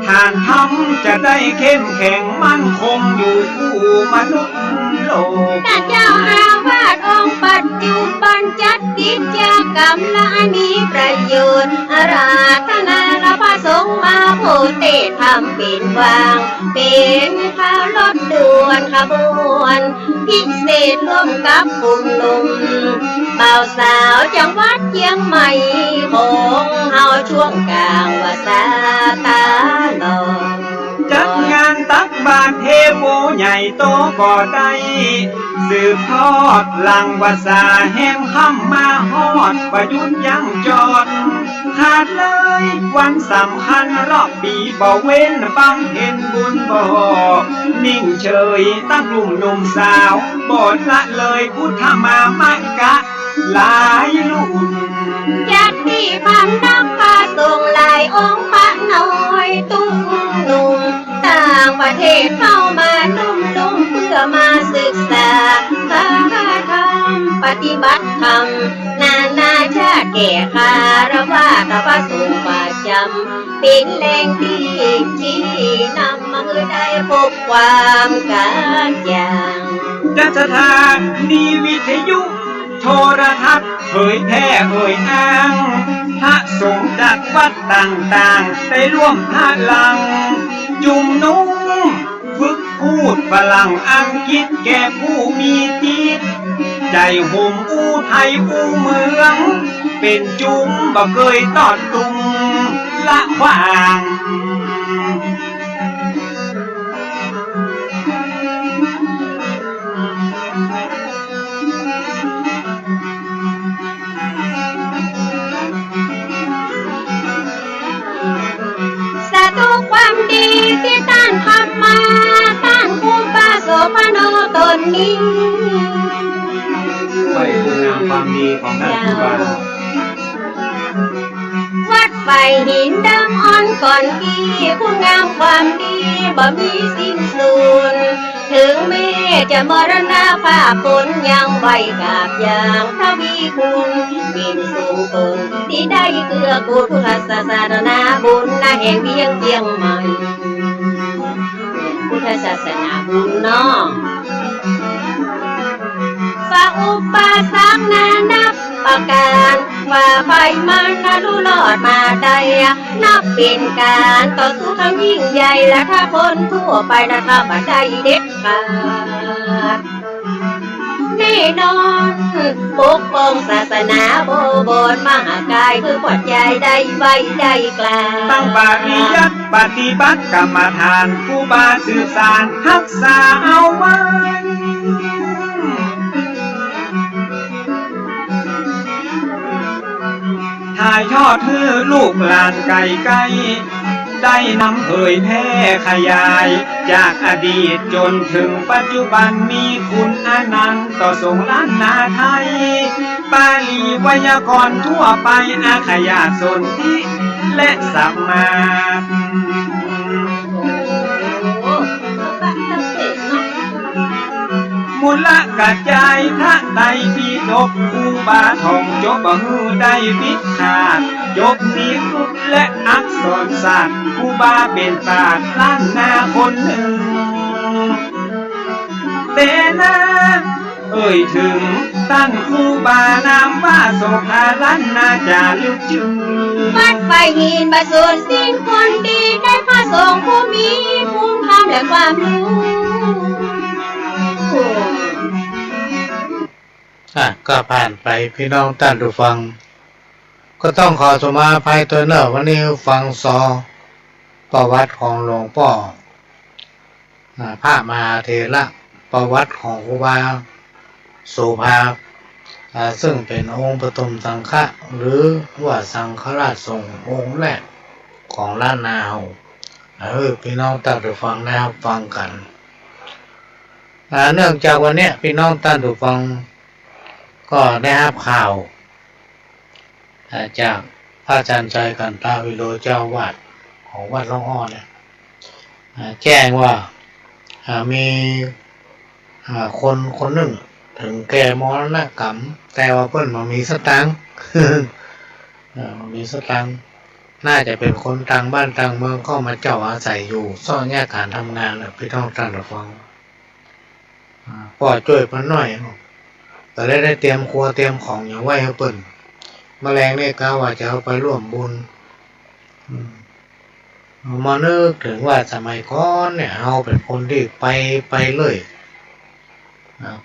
ทานธรรมจะได้เข้มแข็งมั่นคงอยู่คู่มนุษย์โลกท่านเจ้าอาวาสองค์ปัจจุบันจัดกิจกรรมและมีประโยชน์อาราธนาและพระสงฆ์มาโพเทธรรมเป็นวางเป็นข่าวรถด่วนขบวนพิเศษร่วมกับกลุ่มหนุ่มบ่าวสาวจังหวัดเชียงใหม่ของเฮาช่วงกลางว่าสาตาลองจัดงานตักบาตรเทโวใหญ่โตก่อได้สืบทอดหลังภาษาแห่งคำมาฮอดประยุทธ์ยังจอดขาดเลยวันสำคัญรอบปีบ่เว้นบังเห็นบุญบ่นิ่งเฉยตั้งกลุ่มหนุ่มสาวบ่ละเลยพุทธมามกะหลายรุ่นจัดที่พังนักพาส่งหลายองค์พระน้อยตุ้มหนุ่มต่างประเทศเข้ามานุ่มเพื่อมาศึกษาพระธรรมปฏิบัติธรรมนานาชาติ แก่คารวะตะพระสงฆ์ประจำเป็นแหล่งที่ชี้นำมาให้ได้พบความการอย่าง จัดสถานีวิทยุโทรทัศน์เผยแพร่เอ่ยอ้างพระสงฆ์จากวัดต่างๆได้ร่วมพลังจุ่มนุ่มฝึกพูดฝรั่งอังกฤษแก่ผู้มีจิตใจห่มอู้ไทยอู้เมืองเป็นจุ้มบ่เคยตอดตุ่มละขวางสาธุความดีที่ท่านทำมาท่านครูบาโสพโนตนนี้ ไปคุณงามความดีของท่านครูบา วัดไฟหินดำอ่อนก่อนที่คุณงามความดีบ่มีสิ้นสุดถึงแม้จะมรณภาพคนยังไว้กราบอย่างทวีคุณบินสูงตนที่ได้เกื้อกูลพุทธศาสนาบุญนาแห่งเวียงเจียงใหม่พุทธศาสนาบุญเนาะฝ่าอุปสรรคนานับประการฝ่าไฟมันทะลุลอดมาได้นับเป็นการต่อสู้ครั้งยิ่งใหญ่และถ้าคนทั่วไปนะถ้าบัดได้เด็ดขาดแน่นอนปกป้องศาสนาโบสถ์มหากายคือปลอดใจได้ไว้ได้กล้า ตั้งปริยัติปฏิบัติกรรมฐานครูบาสืบสานรักษาเอาไว้ถ่ายทอดให้ลูกหลานไกลๆได้นำเผยแพร่ขยายจากอดีตจนถึงปัจจุบันมีคุณอนันต์ต่อสงฆ์ล้านนาไทยบาลีไวยากรณ์ทั่วไปอาขยาสนธิและสัมมา มูลกระจายพระไตรปิฎกครูบาท่องจบบ่ฮือได้วิชาจบนิรุตและอักษรศาสตร์ครูบาเป็นปราชญ์ล้านนาคนหนึ่งแต่นะเอ่ยถึงตั้งครูบานามว่าโสภาล้านนาจารึกชื่อ วัดไฟหินประสูติสิ้นคนดีได้พระสงฆ์ผู้มีภูมิธรรมและความรู้ ก็ผ่านไปพี่น้องท่านผู้ฟังก็ต้องขอสมาภัยตัวเนอะวันนี้ฟังซอประวัติของหลวงพ่อพระมหาเถระประวัติของครูบาโสภาซึ่งเป็นองค์ปฐมสังฆะหรือว่าสังฆราชทรงองค์แรกของล้านนาพี่น้องท่านผู้ฟังนะครับฟังกันเนื่องจากวันนี้พี่น้องท่านผู้ฟังก็ได้รับข่าวจากพระอาจารย์ใจกันตาวิโรเจ้าวาดของวัดหลวงอ้อเนี่ยแจ้งว่ามีคนหนึ่งถึงแก่มรณกรรมแต่ว่าเพิ่นมามีสตังค์ มีสตังค์น่าจะเป็นคนต่างบ้านต่างเมืองเข้ามาเจ้าอาศัยอยู่ซ่อนแยกการทำงานพี่น้องท่านผู้ฟังพ่อช่วยเพิ่นหน่อยก็เลยได้เตรียมครัวเตรียมของอย่างไว้ให้เพิ่นแมลงนี่กะว่าจะเอาไปร่วมบุญมานึกถึงว่าสมัยก่อนเนี่ยเราเป็นคนที่ไปเลย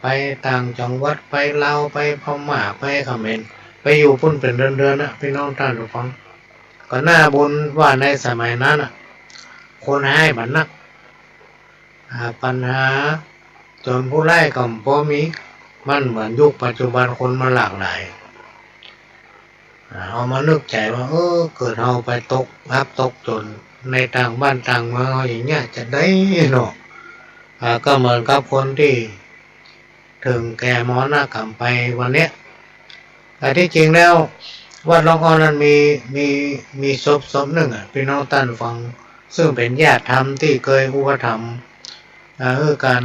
ไปต่างจังหวัดไปลาวไปพม่าไปเขมรไปอยู่พุ่นเป็นเดือนๆนะพี่น้องท่านผู้ฟังก็น่าบุญว่าในสมัยนั้นคนให้บันนักปัญหาจนผู้ไล่ก็พอมีมันเหมือนยุคปัจจุบันคนมาหลากหลายเอามานึกใจว่าเกิดเราไปตกจนในต่างบ้านต่างเมืองอย่างเงี้ยจะได้เนาะก็เหมือนกับคนที่ถึงแก่มรณกรรมไปวันเนี้ยแต่ที่จริงแล้ววัดหลวงพ่อนั้นมีศพหนึ่งพี่น้องท่านฟังซึ่งเป็นญาติธรรมที่เคยอุปถัมภ์การ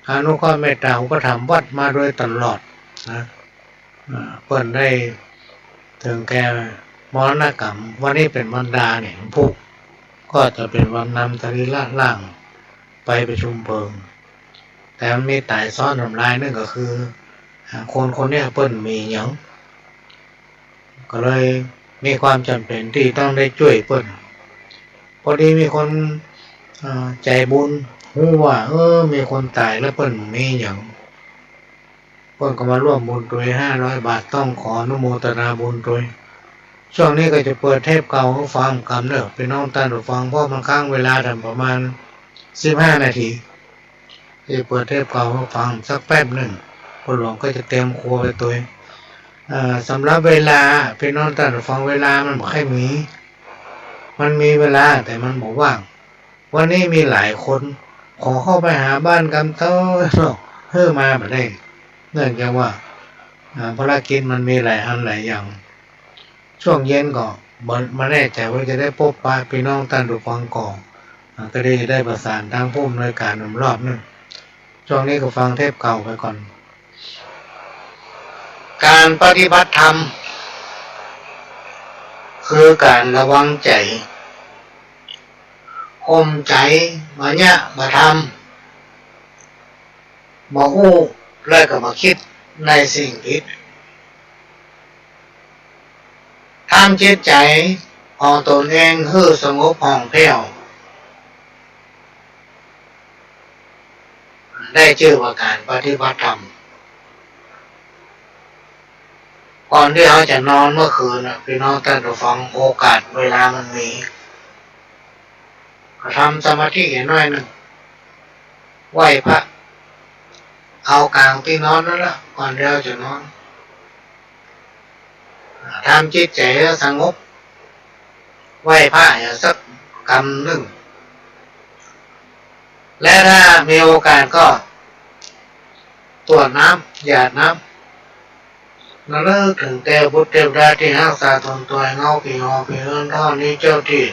อนุเคราะห์เมตตาอุปถัมภ์วัดมาโดยตลอดนะเพิ่นได้ ถึงแก่มรณกรรมวันนี้เป็นวันดาเนี่ยพุกก็จะเป็นวันนำสรีระล่างไปประชุมเพลิงแต่มันมีตายซ้อนทำลายนั่นก็คือคนเนี้ยเปิ้นมีหยังก็เลยมีความจำเป็นที่ต้องได้ช่วยเปิ้นพอดีมีคนใจบุญรู้ว่ามีคนตายแล้วเปิ้นมีหยังเปิ้นก็มาร่วมบุญด้วย500 บาทต้องขออนุโมทนาบุญด้วยช่วงนี้ก็จะเปิดเทปเก่าให้ฟังคำเด้อพี่น้องท่านผู้ฟังเพราะมันค้างเวลาประมาณ15 นาทีจะเปิดเทปเก่าให้ฟังสักแป๊บหนึ่งพ่อหลวงก็จะเตรียมครัวไปตัวสำหรับเวลาพี่น้องท่านผู้ฟังเวลามันไม่ค่อยมีมันมีเวลาแต่มันบอกว่างวันนี้มีหลายคนขอเข้าไปหาบ้านกำเต้าเพื่อมาแบบนี้เนื่องจากว่าภารกิจมันมีหลายอันหลายอย่างช่วงเย็นก็มาแน่ใจว่าจะได้พบปะพี่น้องท่านผู้ฟังก่อนก็ได้ประสานทางผู้อำนวยการรอบนึงช่วงนี้ก็ฟังเทปเก่าไปก่อนการปฏิบัติธรรมคือการระวังใจข่มใจมาเนี่ยมาทำมาอู้แล้วก็มาคิดในสิ่งผิดทำจิตใจของตนเองให้สงบผ่องแผ้วได้ชื่อว่าการปฏิบัติธรรมก่อนที่เขาจะนอนเมื่อคืนพี่น้องท่านผู้ฟังโอกาสเวลามันมีก็ทำสมาธิหน่อยหนึ่งไหว้พระเอากลางที่นอนนั่นแหละก่อนที่เราจะนอนทำจิตใจสงบไหว้พระสักกำหนึ่งและถ้ามีโอกาสก็ตรวจน้ำหยาดน้ำนั่นเลิกถึงแต่บุตรเทวดาที่รักษาตนตัวเงาผีหอผีเอินท่อนี้เจ้าที่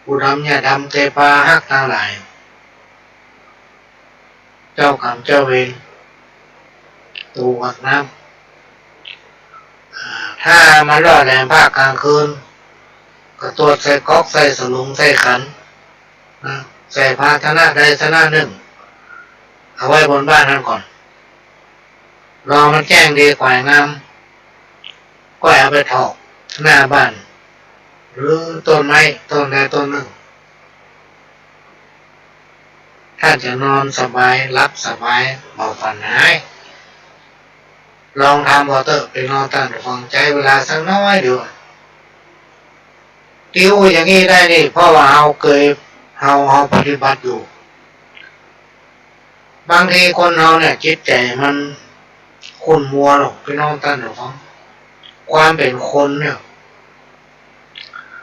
ผู้ดำอย่าดำเตปาฮักทั้งหลายเจ้ากรรมเจ้าเวรตูวักน้ำถ้ามันรอดแรงภาคกลางคืนก็ตรวจใส่ก๊อกใส่สลุงใส่ขันใส่ภาชนะใดชนะหนึ่งเอาไว้บนบ้านนั้นก่อนรอมันแจ้งดีกว่างามก็เอาไปถอกหน้าบ้านหรือต้นไม้ต้นใดต้นหนึ่งถ้าจะนอนสบายรับสบายเบาฝันหายลองทำพอเตอร์ไปนอนตั้งฟังใจเวลาสักน้อยเดียวติ้วอย่างนี้ได้นี่เพราะว่าเราเคยเราปฏิบัติอยู่บางทีคนเราเนี่ยจิตใจมันขุ่นมัวหรอกพี่น้องท่านผู้ฟังความเป็นคนเนี่ย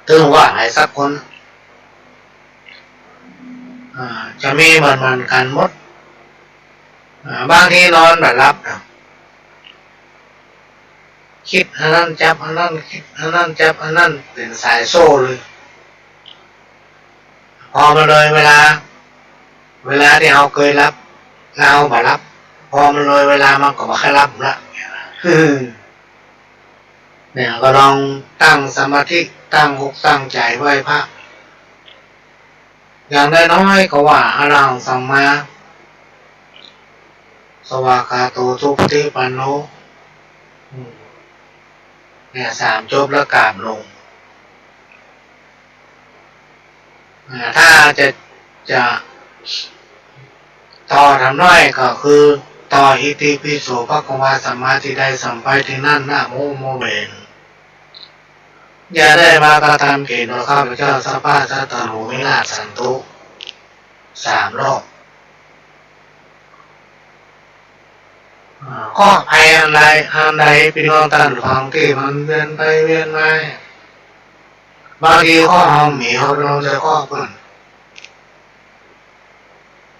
ถึงว่าหลายสักคนจะมีมันกันหมดบางทีนอนแบบรับนะคิดอันนั้นจับอันนั้นคิดอันนั้นจับอันนั้นเป็นสายโซ่เลยพอมาเลยเวลาที่เราเคยรับเรามารับพอมันเลยเวลามันก็มาแค่รับละเนี่ยก็ลองตั้งสมาธิตั้งอกตั้งใจไหว้พระอย่างน้อยๆก็ว่าอรหังสัมมาสวากขาโตสุปฏิปันโนเนี่ย3จบแล้วกราบลงถ้าจะต่อทำน้อยก็คือต่ออิติปิโสภควาสัมมาทิฏฐิสัมไปที่นั่นนะโมโมเบนอย่าได้มากระทำเกิดโดยข้าพเจ้าสัพพะสัตตโรวินาศสันตุ3 รอบข้อภัยอันใดพี่น้องท่านฟังที่มันเวียนไปเวียนมาบางทีข้อห้องหมีเราจะข้อเพิ่น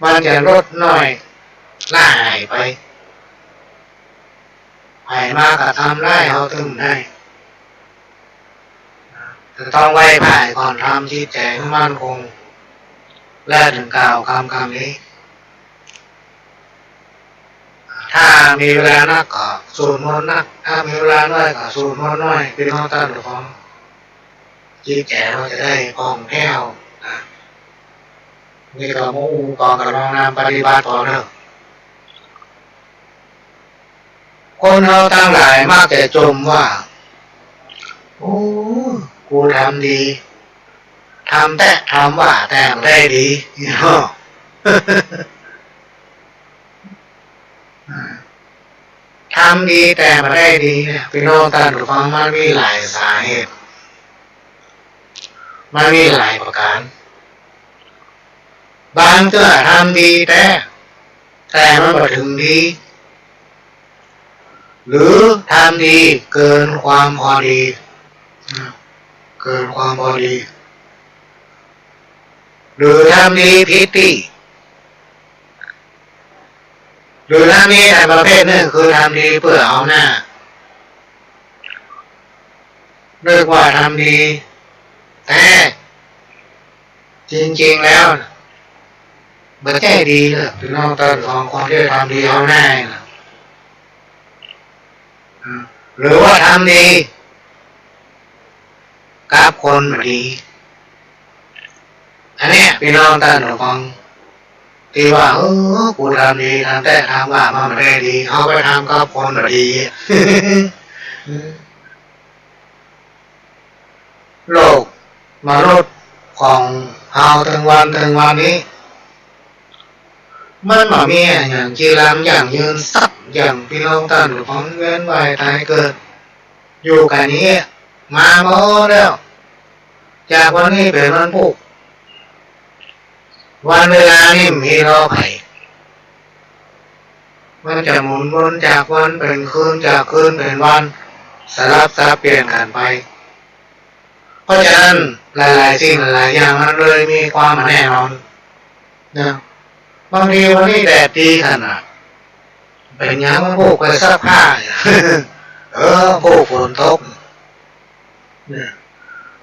มันจะลดน้อยล่าหายไปหายมากระทำได้เขาถึงได้จะต้องไหว้พระก่อนทำชี้แจงมั่นคงและถึงกล่าวคำนี้ถ้า มีเวลานักก็สวดมนต์นักถ้ามีเวลาน้อยก็สวดมนต์น้อยพี่น้องท่านผู้ฟังจิตใจเราจะได้ผ่องแผ้วนี่ก็มุ่งกองกับน้องนามปฏิบัติต่อเนื่องคนเราทั้งหลายมักจะจมว่าโอ้กูทำดีทำแต่ทำว่าแต่ไม่ได้ดีทำดีแต่ไม่ได้ดีเนี่ยพี่น้องท่านผู้ฟังมันมีหลายสาเหตุมันมีหลายประการบางเจ้าทำดีแต่มันไม่ถึงดีหรือทำดีเกินความพอดีเกินความพอดีหรือทำดีผิดที่หรือทำดีแต่ประเภทหนึ่งคือทำดีเพื่อเอาหน้าเรียกว่าทำดีแต่จริงๆแล้วไม่ใช่ดีเลยพี่น้องท่านฟังคนที่ทำดีเอาหน้านะหรือว่าทำดีกับคนไม่ดีอันนี้พี่น้องท่านฟังที่ว่ากูทำดีทำแต่ทำว่ามันไม่ได้ดีเอาไปทำกับคนไม่ดี โลกมนุษย์ของเฮาถึงวันนี้มันมามีอย่างจีรังอย่างยืนสักอย่างพี่น้องท่านฟังเว้นไว้ตายเกิดอยู่กันนี้มาหมดแล้วจากวันนี้เป็นวันพุธวันเวลานี่มีรอไผ่มันจะหมุนวนจากวันเป็นคืนจากคืนเป็นวันสลับสับเปลี่ยนกันไปเพราะฉะนั้นหลายๆสิ่งหลายอย่างมันเลยมีความแน่นอนนะบางทีวันนี้แดดดีขนาดเป็นอย่างมันพวกไปซักผ้าพวกฝนตก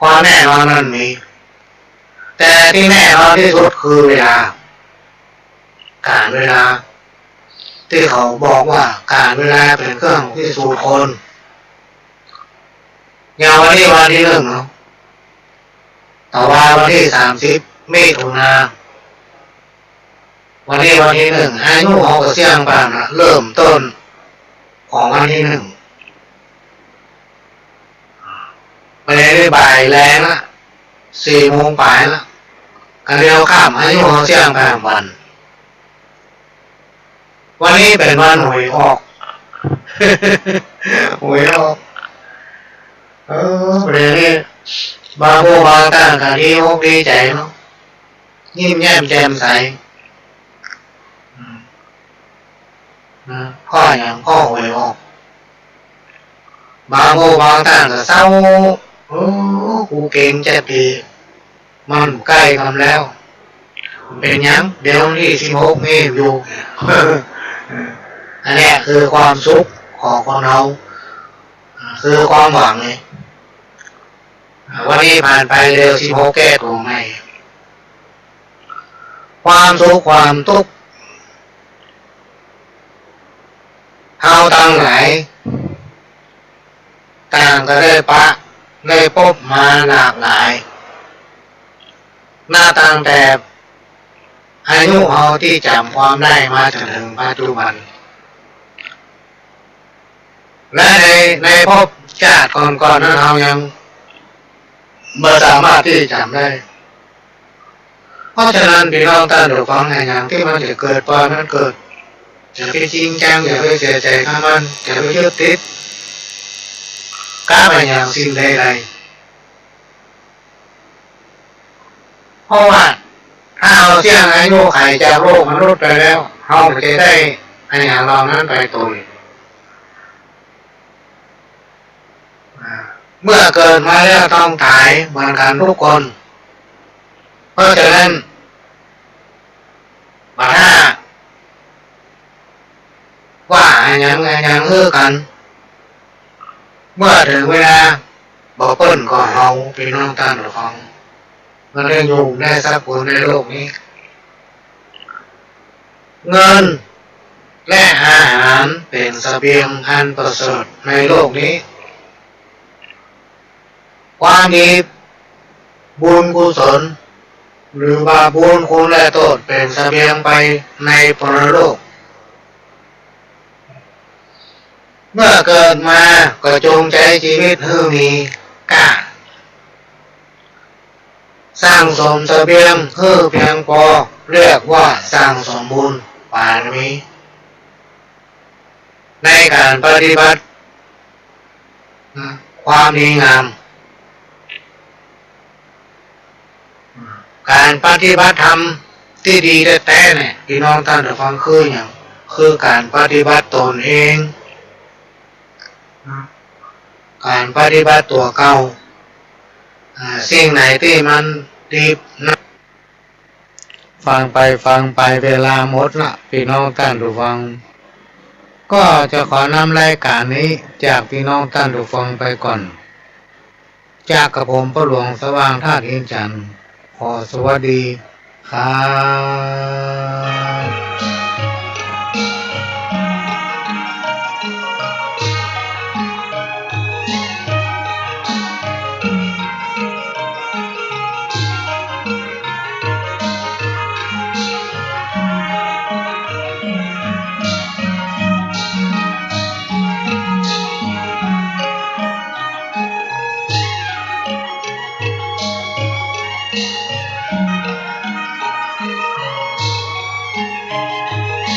ความแน่นอนมันมีแต่ที่แน่นอนที่สุดคือเวลาการเวลาที่เขาบอกว่าการเวลาเป็นเครื่องพิสูจน์คนอย่างวันนี้วันที่1เนาะต่อว่าวันที่30มิถุนายนวันนี้วันที่1อายุของเสียงป่านนะเริ่มต้นของวันที่1ไปได้บ่ายแรงละ4 โมงปลายละกันเดียวข้ามอายุของเสียงป่านวันนี้เป็นวันหวยออก หวยออกเรื่องนี้บางผู้บางต่างกันดีอกดีใจเนาะยิ้มแย้มแจ่มใสพ่ออย่างพ่อหวยออกบางผู้บางต่างก็เศร้ากูเก่งจะดีมันใกล้คำแล้วเป็นยังเดี๋ยวที่16นี่อยู่ อันนี้คือความสุขของคนเราคือความหวังเลยวันนี้ผ่านไปเร็ว16แก้ตรงไหนความสุขความทุกข์เฮาทั้งหลายต่างก็ได้พบมาหลากหลายหน้าตั้งแต่อายุเฮาที่จำความได้มาจนถึงปัจจุบันและในภพชาติก่อนนั้นเฮายังไม่สามารถที่จำได้เพราะฉะนั้นพี่น้องท่านผู้ฟังอย่างที่มันจะเกิดปล่อยมันเกิดจะไปจริงจังอย่าไปเสียใจกับมันอย่าไปยึดติดกับอย่างสิ่งใดๆเพราะว่าถ้าเราเสี่ยงอายุไขจากโลกมนุษย์ไปแล้วเราจะได้อย่างเรานั้นไปตัวเมื่อเกิดมาแล้วต้องตายเหมือนกันทุกคนเพราะฉะนั้นถ้าว่าอย่างกันเมื่อถึงเวลาบ่เปิ้นก็เฮาพี่น้องท่านผู้ฟังมันได้อยู่ได้สักคนในโลกนี้เงินและอาหารเป็น เป็นเสบียงอันประเสริฐในโลกนี้ความดีบุญกุศลหรือว่าบุญคุณและโทษเป็นเสบียงไปในปรโลกเมื่อเกิดมาก็จงใจชีวิตให้มีกล้าสร้างสมเสบียงให้เพียงพอเรียกว่าสร้างสมบูรณ์บารมีในการปฏิบัติความดีงามการปฏิบัติธรรมที่ดีแท้ๆเนี่ยพี่น้องท่านผู้ฟังคืออย่างคือการปฏิบัติตนเองการปฏิบัติตัวเก่าสิ่งไหนที่มันดีนะฟังไปเวลาหมดละพี่น้องท่านผู้ฟังก็จะขอนำรายการนี้จากพี่น้องท่านผู้ฟังไปก่อนจากกระผมพระหลวงสว่างธาตุอินทร์จันทร์ขอสวัสดีครับ